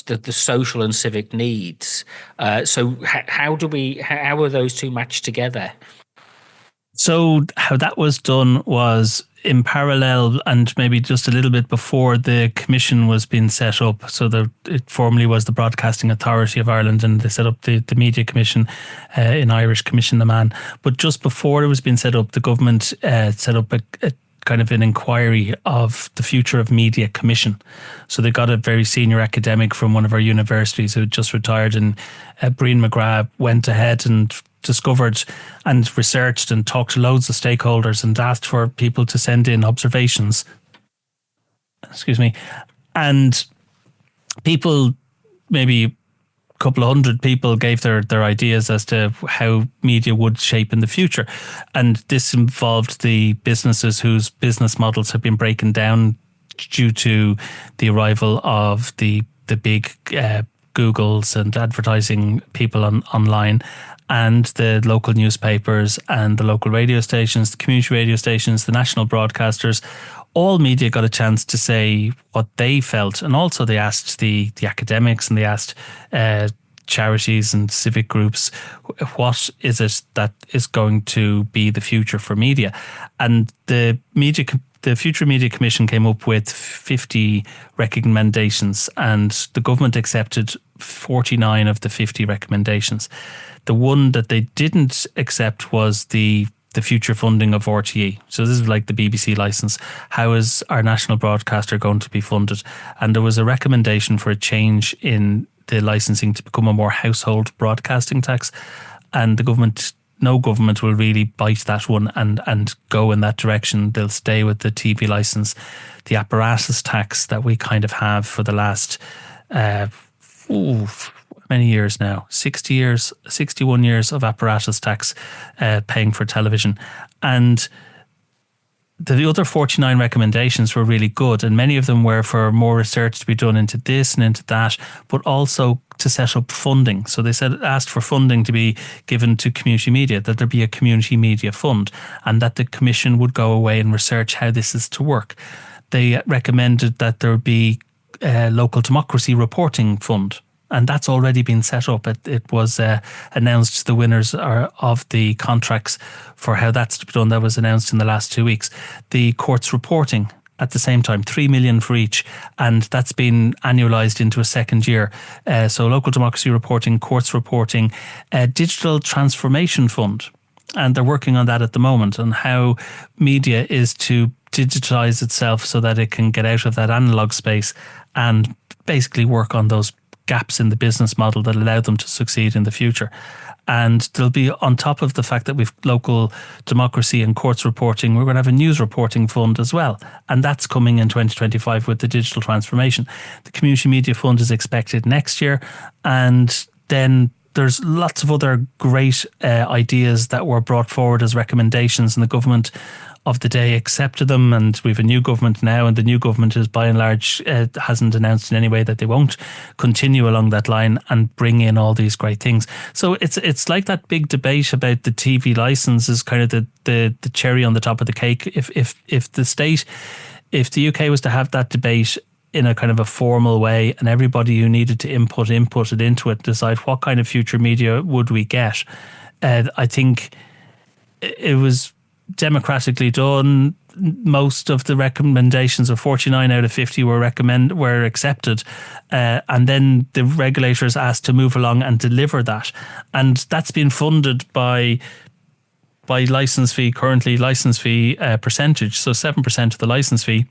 The social and civic needs. So how are those two matched together? So how that was done was in parallel and maybe just a little bit before the commission was being set up. So it formerly was the Broadcasting Authority of Ireland, and they set up the Media Commission, in Irish Commission the Man. But just before it was being set up, the government set up a kind of an inquiry of the future of media commission. So they got a very senior academic from one of our universities who had just retired, and Greene McGrath went ahead and discovered and researched and talked to loads of stakeholders and asked for people to send in observations. Excuse me. And people, maybe a couple of hundred people, gave their ideas as to how media would shape in the future. And this involved the businesses whose business models have been breaking down due to the arrival of the big Googles and advertising people online, and the local newspapers and the local radio stations, the community radio stations, the national broadcasters. All media got a chance to say what they felt, and also they asked the academics, and they asked charities and civic groups, what is it that is going to be the future for media? And the Future Media Commission came up with 50 recommendations, and the government accepted 49 of the 50 recommendations. The one that they didn't accept was the future funding of RTE. So this is like the BBC licence. How is our national broadcaster going to be funded? And there was a recommendation for a change in the licensing to become a more household broadcasting tax. And no government will really bite that one and go in that direction. They'll stay with the TV licence. The apparatus tax that we kind of have for the last many years now, 61 years of apparatus tax paying for television. And the other 49 recommendations were really good, and many of them were for more research to be done into this and into that, but also to set up funding. So they asked for funding to be given to community media, that there be a community media fund, and that the commission would go away and research how this is to work. They recommended that there be a local democracy reporting fund, and that's already been set up. It was announced, the winners of the contracts for how that's to be done. That was announced in the last 2 weeks. The courts reporting at the same time, 3 million for each, and that's been annualised into a second year. So local democracy reporting, courts reporting, digital transformation fund, and they're working on that at the moment, on how media is to digitalise itself so that it can get out of that analogue space and basically work on those gaps in the business model that allow them to succeed in the future. And there'll be, on top of the fact that we've local democracy and courts reporting, we're going to have a news reporting fund as well. And that's coming in 2025 with the digital transformation. The Community Media Fund is expected next year. And then there's lots of other great ideas that were brought forward as recommendations, and the government of the day accepted them, and we've a new government now, and the new government is by and large hasn't announced in any way that they won't continue along that line and bring in all these great things. So it's like that big debate about the TV license is kind of the cherry on the top of the cake. If the UK was to have that debate in a kind of a formal way, and everybody who needed to inputted into it, decide what kind of future media would we get, I think it was democratically done. Most of the recommendations of 49 out of 50 were accepted, and then the regulators asked to move along and deliver that, and that's been funded by license fee, currently license fee percentage. So 7% of the license fee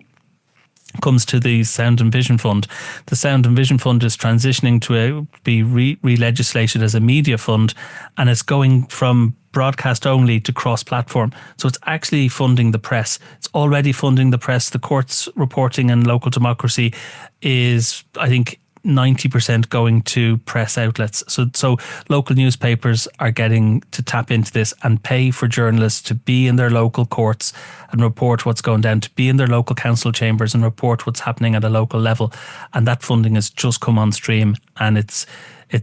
comes to the Sound and Vision Fund. The Sound and Vision Fund is transitioning to be re-legislated as a media fund, and it's going from broadcast only to cross-platform. So it's actually funding the press. It's already funding the press. The courts reporting and local democracy is, I think, 90% going to press outlets. So local newspapers are getting to tap into this and pay for journalists to be in their local courts and report what's going down, to be in their local council chambers and report what's happening at a local level. And that funding has just come on stream, and it's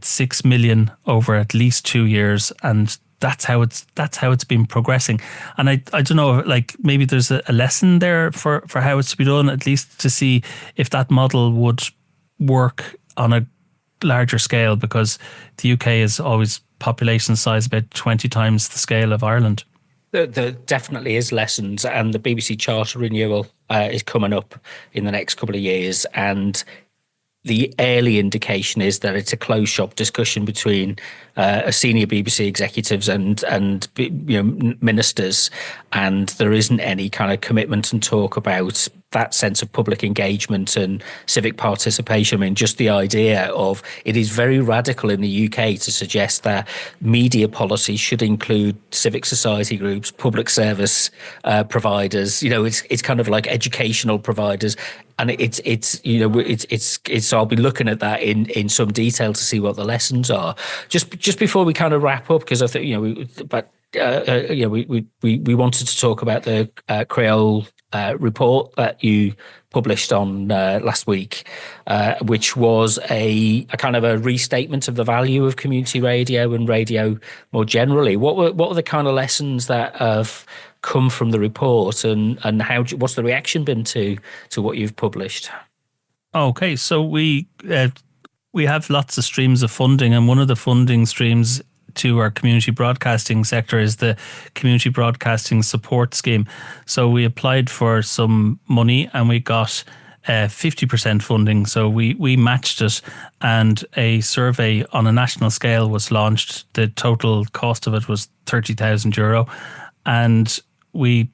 6 million over at least 2 years, and that's how it's been progressing. And I don't know, like maybe there's a lesson there for how it's to be done, at least to see if that model would work on a larger scale, because the UK is always population size about 20 times the scale of Ireland. There definitely is lessons, and the BBC Charter renewal is coming up in the next couple of years, and the early indication is that it's a closed shop discussion between senior BBC executives and ministers, and there isn't any kind of commitment and talk about that sense of public engagement and civic participation. I mean, just the idea of it is very radical in the UK to suggest that media policy should include civic society groups, public service providers. It's kind of like educational providers. And it's I'll be looking at that in some detail to see what the lessons are. Just before we kind of wrap up, because I think we wanted to talk about the Creole report that you published on last week, which was a kind of a restatement of the value of community radio and radio more generally. What were the kind of lessons that have come from the report, and what's the reaction been to what you've published? Okay, so we have lots of streams of funding, and one of the funding streams to our community broadcasting sector is the Community Broadcasting Support Scheme. So we applied for some money and we got 50% funding. So we matched it, and a survey on a national scale was launched. The total cost of it was €30,000, and we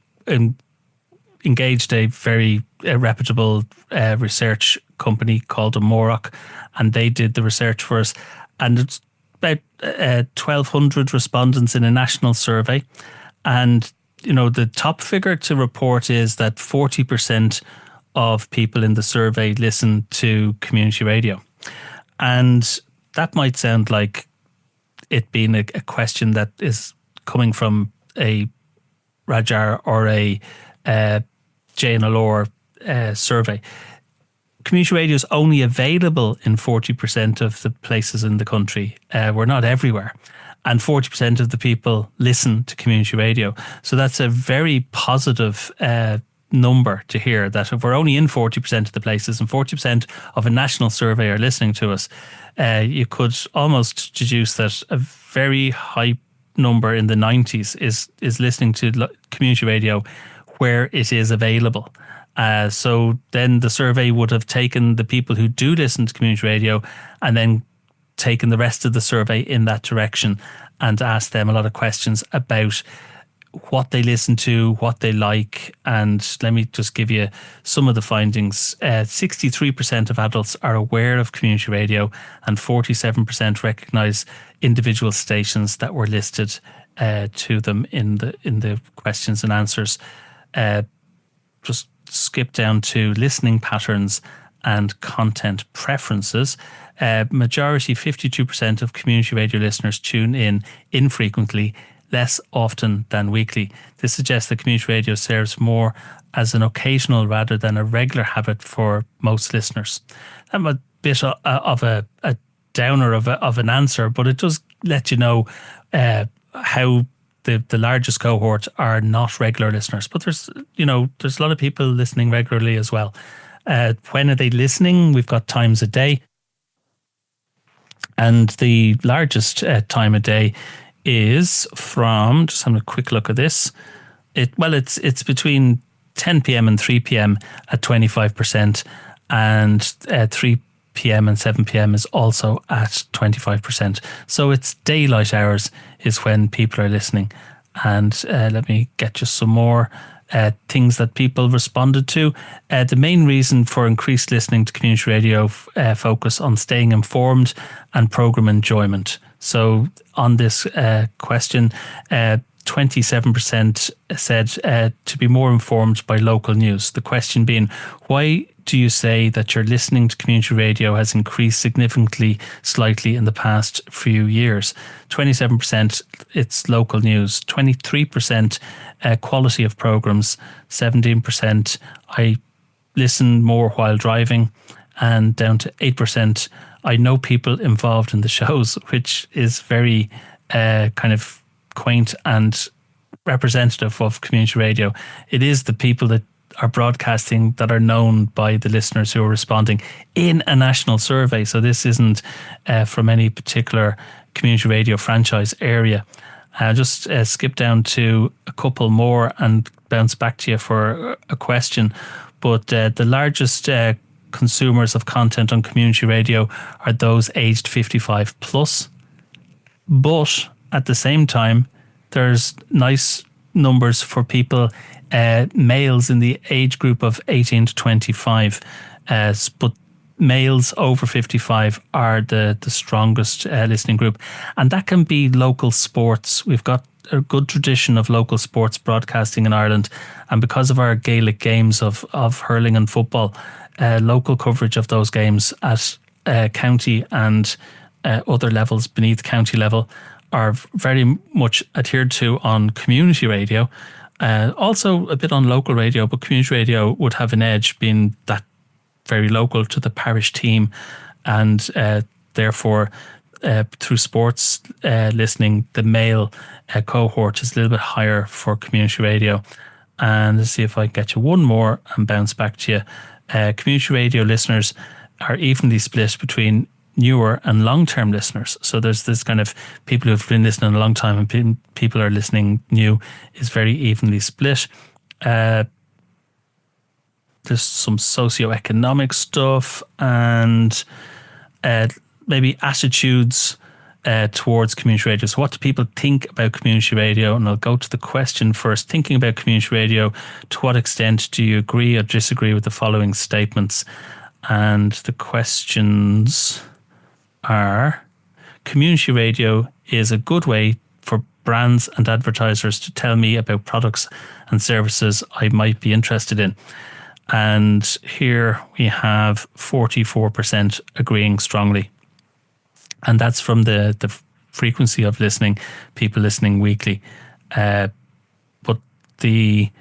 engaged a very reputable research company called Amoroc, and they did the research for us. And it's about 1,200 respondents in a national survey. And, the top figure to report is that 40% of people in the survey listen to community radio. And that might sound like it being a question that is coming from a Rajar or a JNLR survey. Community radio is only available in 40% of the places in the country. We're not everywhere. And 40% of the people listen to community radio. So that's a very positive number to hear, that if we're only in 40% of the places and 40% of a national survey are listening to us, you could almost deduce that a very high number in the 90s is listening to community radio where it is available. So then the survey would have taken the people who do listen to community radio and then taken the rest of the survey in that direction and asked them a lot of questions about what they listen to, what they like. And let me just give you some of the findings. 63% of adults are aware of community radio, and 47% recognise individual stations that were listed to them in the questions and answers. Just skip down to listening patterns and content preferences. Majority, 52% of community radio listeners tune in infrequently, less often than weekly. This suggests that community radio serves more as an occasional rather than a regular habit for most listeners. I'm a bit of a downer of an answer, but it does let you know how the largest cohort are not regular listeners. But there's a lot of people listening regularly as well. When are they listening? We've got times a day. And the largest time of day is from, just having a quick look at this. It's between 10 p.m. and 3 p.m. at 25%, and 3 p.m. and 7 p.m. is also at 25%. So it's daylight hours is when people are listening. And let me get you some more things that people responded to. The main reason for increased listening to community radio focus on staying informed and programme enjoyment. So on this question, 27% said to be more informed by local news. The question being, why do you say that your listening to community radio has increased significantly, slightly in the past few years? 27% it's local news, 23% quality of programmes, 17% I listen more while driving, and down to 8% I know people involved in the shows, which is very kind of quaint and representative of community radio. It is the people that are broadcasting that are known by the listeners who are responding in a national survey. So this isn't from any particular community radio franchise area. I'll just skip down to a couple more and bounce back to you for a question. But the largest consumers of content on community radio are those aged 55 plus. But at the same time, there's nice numbers for people, males in the age group of 18 to 25. But males over 55 are the strongest listening group. And that can be local sports. We've got a good tradition of local sports broadcasting in Ireland. And because of our Gaelic games of hurling and football, local coverage of those games at county and other levels beneath county level are very much adhered to on community radio. Also a bit on local radio, but community radio would have an edge being that very local to the parish team, and therefore through sports listening, the male cohort is a little bit higher for community radio. And let's see if I can get you one more and bounce back to you. Community radio listeners are evenly split between newer and long-term listeners. So there's this kind of people who've been listening a long time and people are listening new is very evenly split. There's some socioeconomic stuff and maybe attitudes towards community radio. So what do people think about community radio? And I'll go to the question first. Thinking about community radio, to what extent do you agree or disagree with the following statements? And the questions are: community radio is a good way for brands and advertisers to tell me about products and services I might be interested in. And here we have 44% agreeing strongly. And that's from the frequency of listening, people listening weekly. But I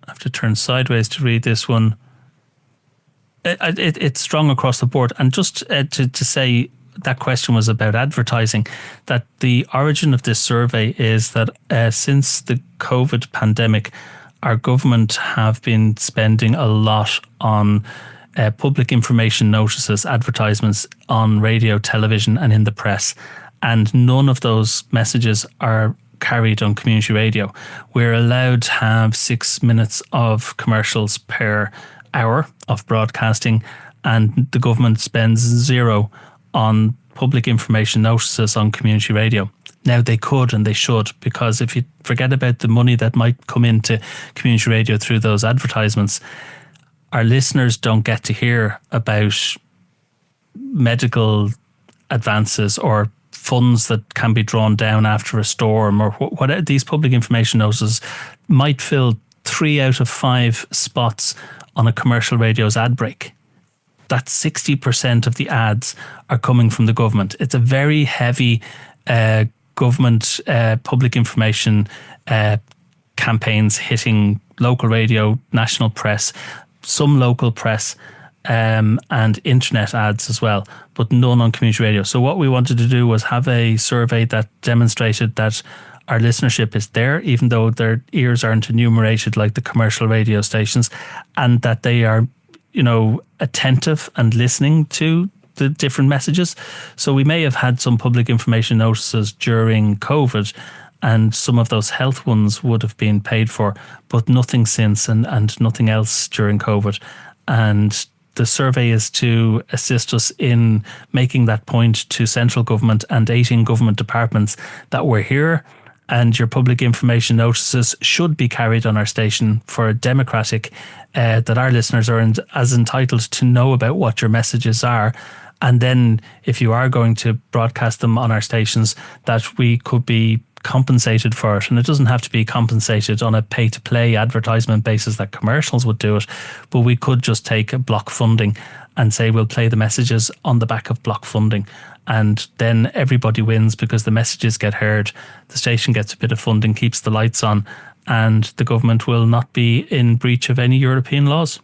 have to turn sideways to read this one. It's strong across the board. And just to say that question was about advertising, that the origin of this survey is that since the COVID pandemic, our government have been spending a lot on public information notices, advertisements on radio, television and in the press. And none of those messages are carried on community radio. We're allowed to have 6 minutes of commercials per hour of broadcasting, and the government spends zero on public information notices on community radio. Now they could and they should, because if you forget about the money that might come into community radio through those advertisements, our listeners don't get to hear about medical advances or funds that can be drawn down after a storm, or what these public information notices might fill 3 out of 5 spots on a commercial radio's ad break. That 60% of the ads are coming from the government. It's a very heavy government public information campaigns hitting local radio, national press, some local press, and internet ads as well, but none on community radio. So what we wanted to do was have a survey that demonstrated that our listenership is there, even though their ears aren't enumerated like the commercial radio stations, and that they are, attentive and listening to the different messages. So we may have had some public information notices during COVID, and some of those health ones would have been paid for, but nothing since, and nothing else during COVID. And the survey is to assist us in making that point to central government and 18 government departments that we're here, and your public information notices should be carried on our station for a democratic, that our listeners are as entitled to know about what your messages are. And then if you are going to broadcast them on our stations, that we could be compensated for it. And it doesn't have to be compensated on a pay-to-play advertisement basis that commercials would do it, but we could just take a block funding and say we'll play the messages on the back of block funding, and then everybody wins because the messages get heard, the station gets a bit of funding, keeps the lights on, and the government will not be in breach of any European laws.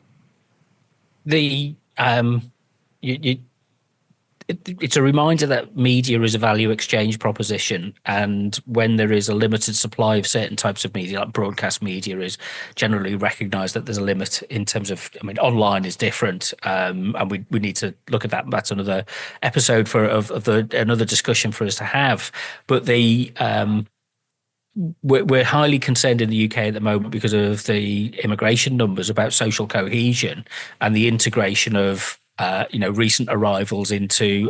It's a reminder that media is a value exchange proposition, and when there is a limited supply of certain types of media, like broadcast media, is generally recognised that there's a limit in terms of. I mean, online is different, and we need to look at that. That's another episode another discussion for us to have. But we're highly concerned in the UK at the moment because of the immigration numbers, about social cohesion and the integration of recent arrivals into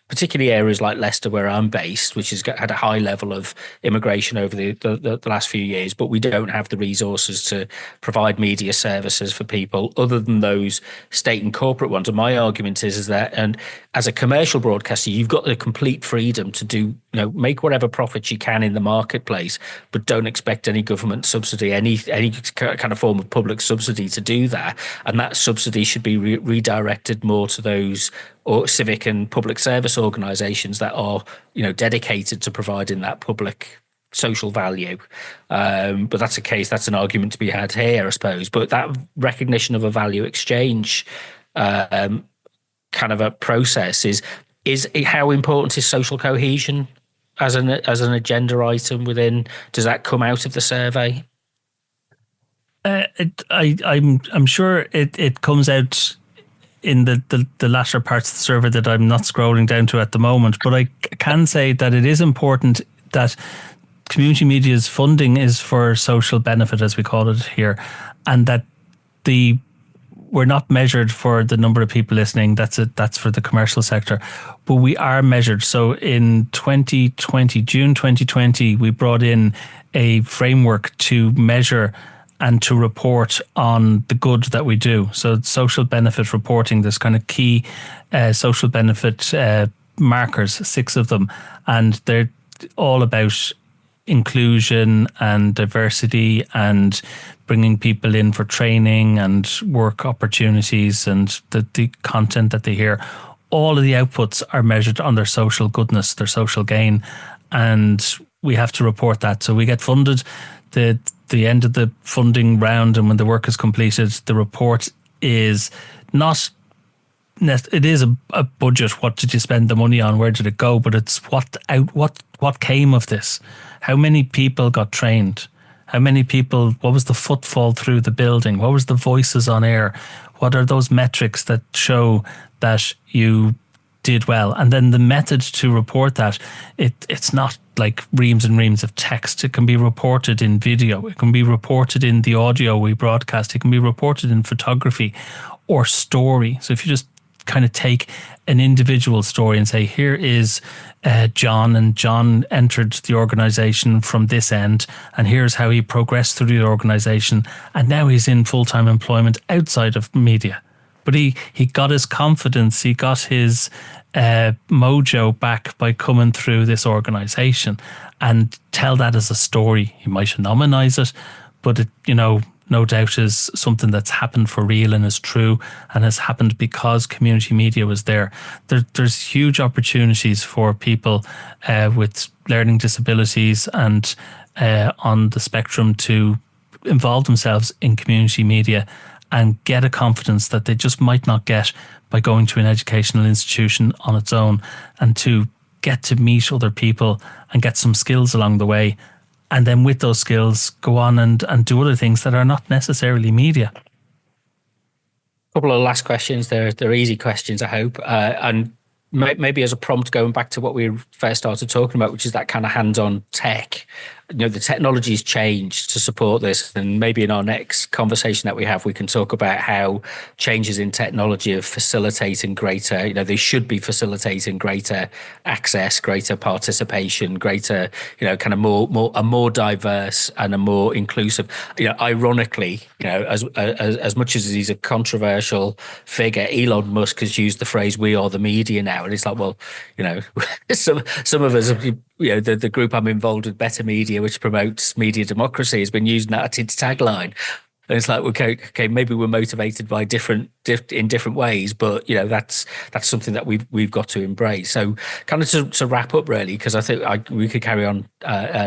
particularly areas like Leicester, where I'm based, which has had a high level of immigration over the last few years, but we don't have the resources to provide media services for people other than those state and corporate ones. And my argument is that, and as a commercial broadcaster, you've got the complete freedom to do, make whatever profits you can in the marketplace, but don't expect any government subsidy, any kind of form of public subsidy to do that. And that subsidy should be redirected more to those or civic and public service organisations that are, dedicated to providing that public social value. But that's an argument to be had here, I suppose. But that recognition of a value exchange kind of a process is how important is social cohesion as an agenda item within? Does that come out of the survey? I'm sure it comes out in the latter parts of the survey that I'm not scrolling down to at the moment, but I can say that it is important that community media's funding is for social benefit, as we call it here, and that we're not measured for the number of people listening. That's for the commercial sector, but we are measured. So in June 2020, we brought in a framework to measure and to report on the good that we do. So social benefit reporting, there's kind of key social benefit markers, 6 of them, and they're all about inclusion and diversity and bringing people in for training and work opportunities and the content that they hear. All of the outputs are measured on their social goodness, their social gain, and we have to report that. So we get funded the end of the funding round, and when the work is completed, the report is not. It is a budget. What did you spend the money on? Where did it go? But it's what came of this? How many people got trained? How many people? What was the footfall through the building? What was the voices on air? What are those metrics that show that you did well? And then the method to report that, it's not like reams and reams of text. It can be reported in video. It can be reported in the audio we broadcast. It can be reported in photography or story. So if you just kind of take an individual story and say, here is John, and John entered the organization from this end, and here's how he progressed through the organization, and now he's in full-time employment outside of media. But he got his confidence, he got his mojo back by coming through this organization, and tell that as a story. You might anonymize it, but it, no doubt is something that's happened for real and is true and has happened because community media was there. There's huge opportunities for people with learning disabilities and on the spectrum to involve themselves in community media and get a confidence that they just might not get by going to an educational institution on its own, and to get to meet other people and get some skills along the way. And then with those skills, go on and do other things that are not necessarily media. Couple of last questions. They're easy questions, I hope. And maybe as a prompt, going back to what we first started talking about, which is that kind of hands-on tech. The technology's changed to support this, and maybe in our next conversation that we have, we can talk about how changes in technology are facilitating greater, they should be facilitating greater access, greater participation, greater, kind of a more diverse and a more inclusive. Ironically, as much as he's a controversial figure, Elon Musk has used the phrase "we are the media" now, and it's like, well, some of us have. The group I'm involved with, Better Media, which promotes media democracy, has been using that as its tagline. And it's like, okay, maybe we're motivated by in different ways, but that's something that we've got to embrace. So, kind of to wrap up, really, because I think we could carry on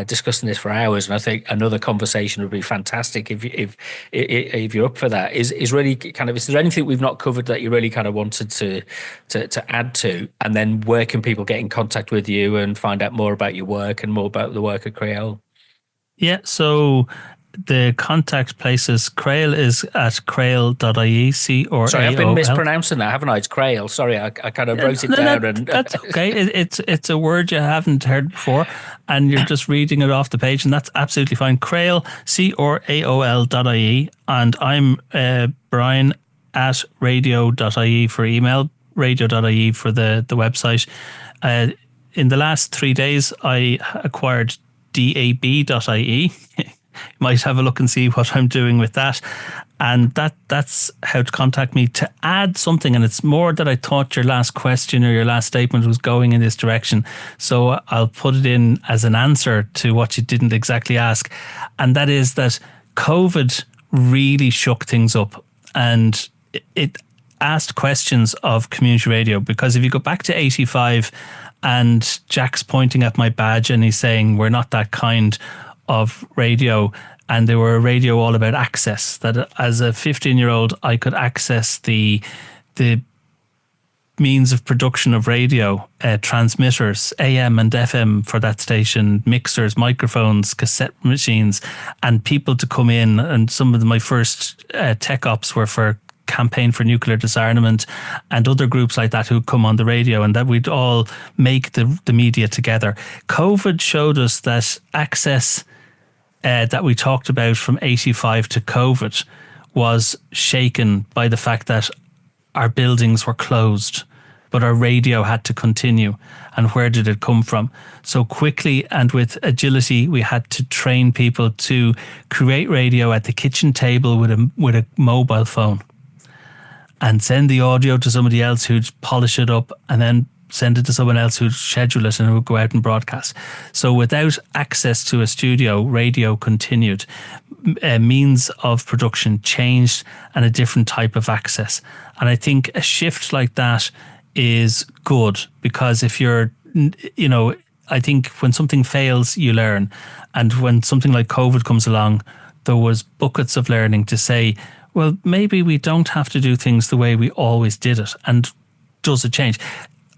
discussing this for hours, and I think another conversation would be fantastic if you're up for that. Is really kind of, is there anything we've not covered that you really kind of wanted to add to, and then where can people get in contact with you and find out more about your work and more about the work at Creole? Yeah, so the contact places, Creole is at creole.ie, C-R-A-O-L. Sorry, I've been mispronouncing that, haven't I? It's Creole. Sorry, I kind of wrote it down. And that's okay. It's a word you haven't heard before, and you're just reading it off the page, and that's absolutely fine. Creole, CRAOL.ie, and I'm Brian at radio.ie for email, radio.ie for the website. In the last 3 days, I acquired dab.ie. Might have a look and see what I'm doing with that. And that's how to contact me. To add something, and it's more that I thought your last question or your last statement was going in this direction. So I'll put it in as an answer to what you didn't exactly ask. And that is that COVID really shook things up, and it asked questions of community radio. Because if you go back to 85 and Jack's pointing at my badge and he's saying, we're not that kind of radio, and they were a radio all about access, that as a 15-year-old I could access the means of production of radio, transmitters, AM and FM for that station, mixers, microphones, cassette machines, and people to come in. And some of my first tech ops were for Campaign for Nuclear Disarmament and other groups like that who'd come on the radio, and that we'd all make the media together. COVID showed us that access that we talked about from 85 to COVID was shaken by the fact that our buildings were closed, but our radio had to continue. And where did it come from? So quickly and with agility, we had to train people to create radio at the kitchen table with a mobile phone, and send the audio to somebody else who'd polish it up, and then send it to someone else who'd schedule it and who'd go out and broadcast. So without access to a studio, radio continued. Means of production changed, and a different type of access. And I think a shift like that is good, because if you're, I think when something fails, you learn. And when something like COVID comes along, there was buckets of learning to say, well, maybe we don't have to do things the way we always did it. And does it change?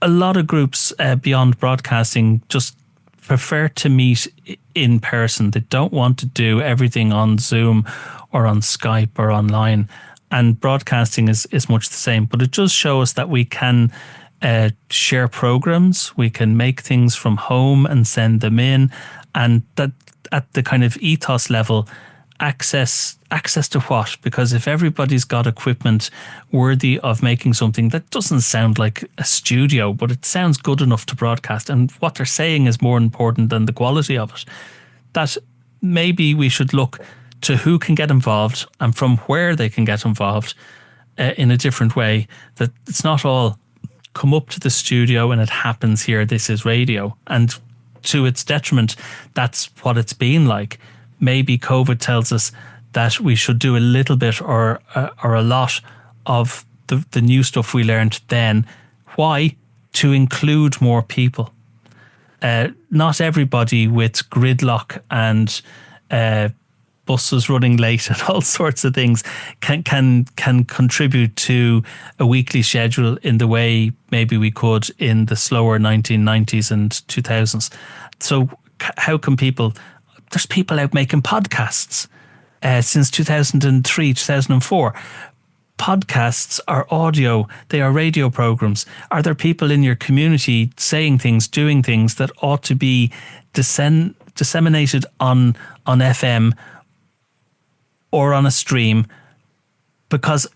A lot of groups beyond broadcasting just prefer to meet in person. They don't want to do everything on Zoom or on Skype or online. And broadcasting is much the same. But it does show us that we can share programs. We can make things from home and send them in. And that at the kind of ethos level, access to what? Because if everybody's got equipment worthy of making something that doesn't sound like a studio, but it sounds good enough to broadcast, and what they're saying is more important than the quality of it, that maybe we should look to who can get involved and from where they can get involved in a different way. That it's not all come up to the studio and it happens here, this is radio. And to its detriment, that's what it's been like. Maybe COVID tells us that we should do a little bit or a lot of the new stuff we learned then. Why? To include more people. Not everybody with gridlock and buses running late and all sorts of things can contribute to a weekly schedule in the way maybe we could in the slower 1990s and 2000s. So how can people... There's people out making podcasts since 2003, 2004. Podcasts are audio, they are radio programs. Are there people in your community saying things, doing things that ought to be disseminated on FM or on a stream? Because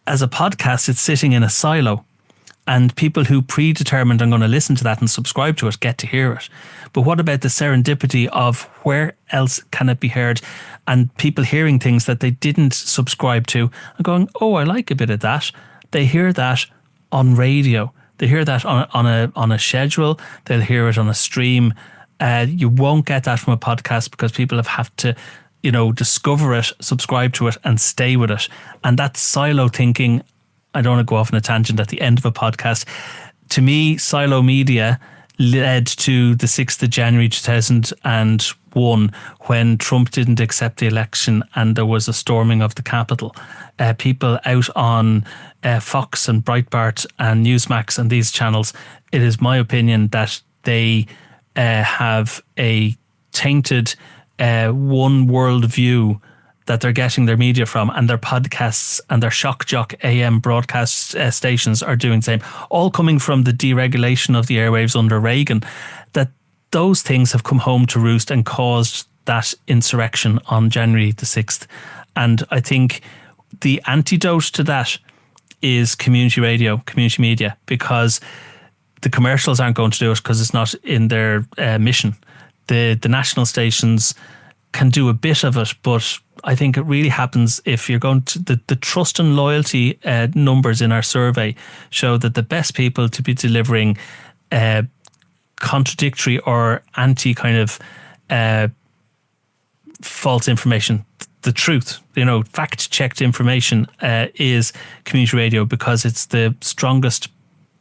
as a podcast, it's sitting in a silo, and people who predetermined I'm going to listen to that and subscribe to it get to hear it. But what about the serendipity of where else can it be heard, and people hearing things that they didn't subscribe to and going, oh, I like a bit of that. They hear that on radio. They hear that on a schedule. They'll hear it on a stream. You won't get that from a podcast because people have had to, discover it, subscribe to it, and stay with it. And that silo thinking, I don't want to go off on a tangent at the end of a podcast. To me, silo media led to the 6th of January 2001 when Trump didn't accept the election and there was a storming of the Capitol. People out on Fox and Breitbart and Newsmax and these channels, it is my opinion that they have a tainted one world view that they're getting their media from, and their podcasts and their shock jock AM broadcast stations are doing the same, all coming from the deregulation of the airwaves under Reagan, that those things have come home to roost and caused that insurrection on January the 6th. And I think the antidote to that is community radio, community media, because the commercials aren't going to do it because it's not in their mission. The national stations can do a bit of it, but I think it really happens if you're going to the trust and loyalty numbers in our survey show that the best people to be delivering contradictory or anti kind of false information, the truth, fact checked information is community radio, because it's the strongest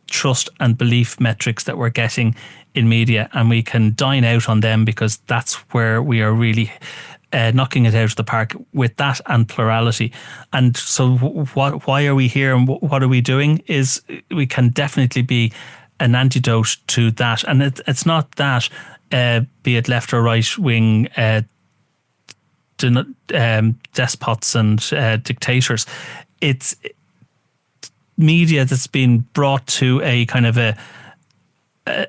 trust and belief metrics that we're getting in media, and we can dine out on them because that's where we are really knocking it out of the park with that and plurality. And so why are we here and what are we doing is we can definitely be an antidote to that. And it's not that be it left or right wing despots and dictators. It's media that's been brought to a kind of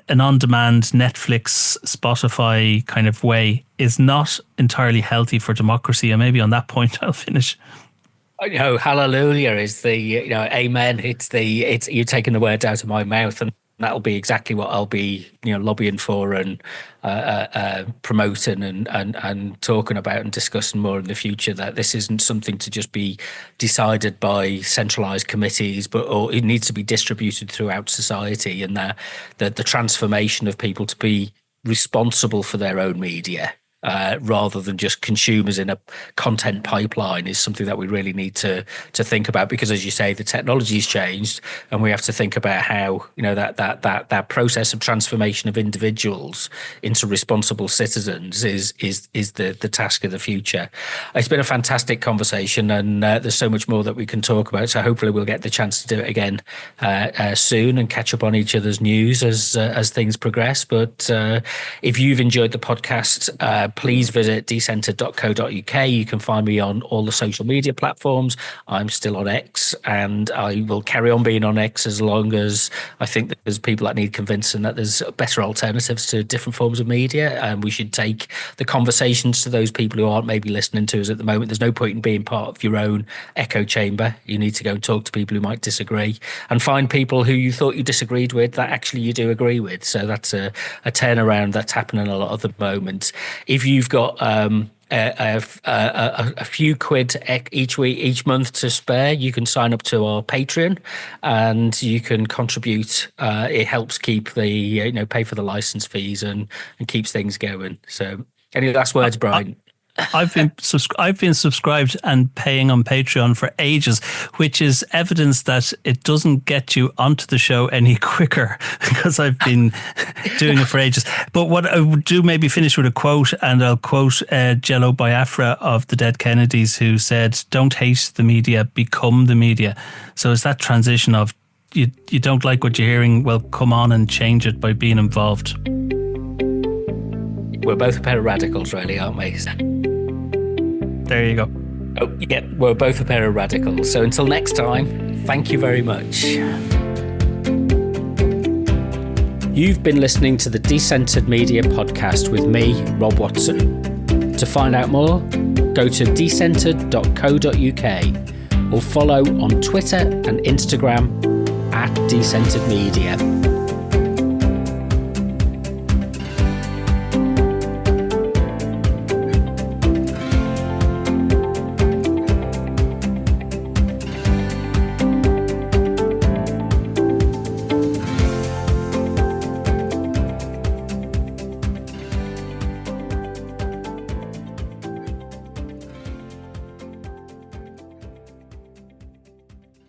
an on-demand Netflix, Spotify kind of way is not entirely healthy for democracy. And maybe on that point I'll finish. Hallelujah is the, amen. It's you're taking the words out of my mouth, and that'll be exactly what I'll be, lobbying for and promoting and talking about and discussing more in the future. That this isn't something to just be decided by centralised committees, or it needs to be distributed throughout society, and the transformation of people to be responsible for their own media. Rather than just consumers in a content pipeline is something that we really need to think about, because as you say, the technology's changed, and we have to think about how that process of transformation of individuals into responsible citizens is the task of the future. It's been a fantastic conversation, and there's so much more that we can talk about. So hopefully we'll get the chance to do it again soon and catch up on each other's news as things progress. But if you've enjoyed the podcast, please visit decentered.co.uk. You can find me on all the social media platforms. I'm still on X, and I will carry on being on X as long as I think that there's people that need convincing that there's better alternatives to different forms of media, and we should take the conversations to those people who aren't maybe listening to us at the moment. There's no point in being part of your own echo chamber. You need to go and talk to people who might disagree, and find people who you thought you disagreed with that actually you do agree with. So that's a turnaround that's happening a lot at the moment. If you've got a few quid each month to spare, you can sign up to our Patreon, and you can contribute. It helps keep the pay for the license fees and keeps things going. So, any last words, Brian? I've been subscribed and paying on Patreon for ages, which is evidence that it doesn't get you onto the show any quicker, because I've been doing it for ages. But what I would do, maybe finish with a quote, and I'll quote Jello Biafra of the Dead Kennedys, who said, "Don't hate the media, become the media." So it's that transition of you don't like what you're hearing, well, come on and change it by being involved. We're both a pair of radicals, really, aren't we? There you go. Oh, yeah, we're both a pair of radicals. So until next time, thank you very much. You've been listening to the Decentered Media podcast with me, Rob Watson. To find out more, go to decentered.co.uk or follow on Twitter and Instagram @Decentered Media.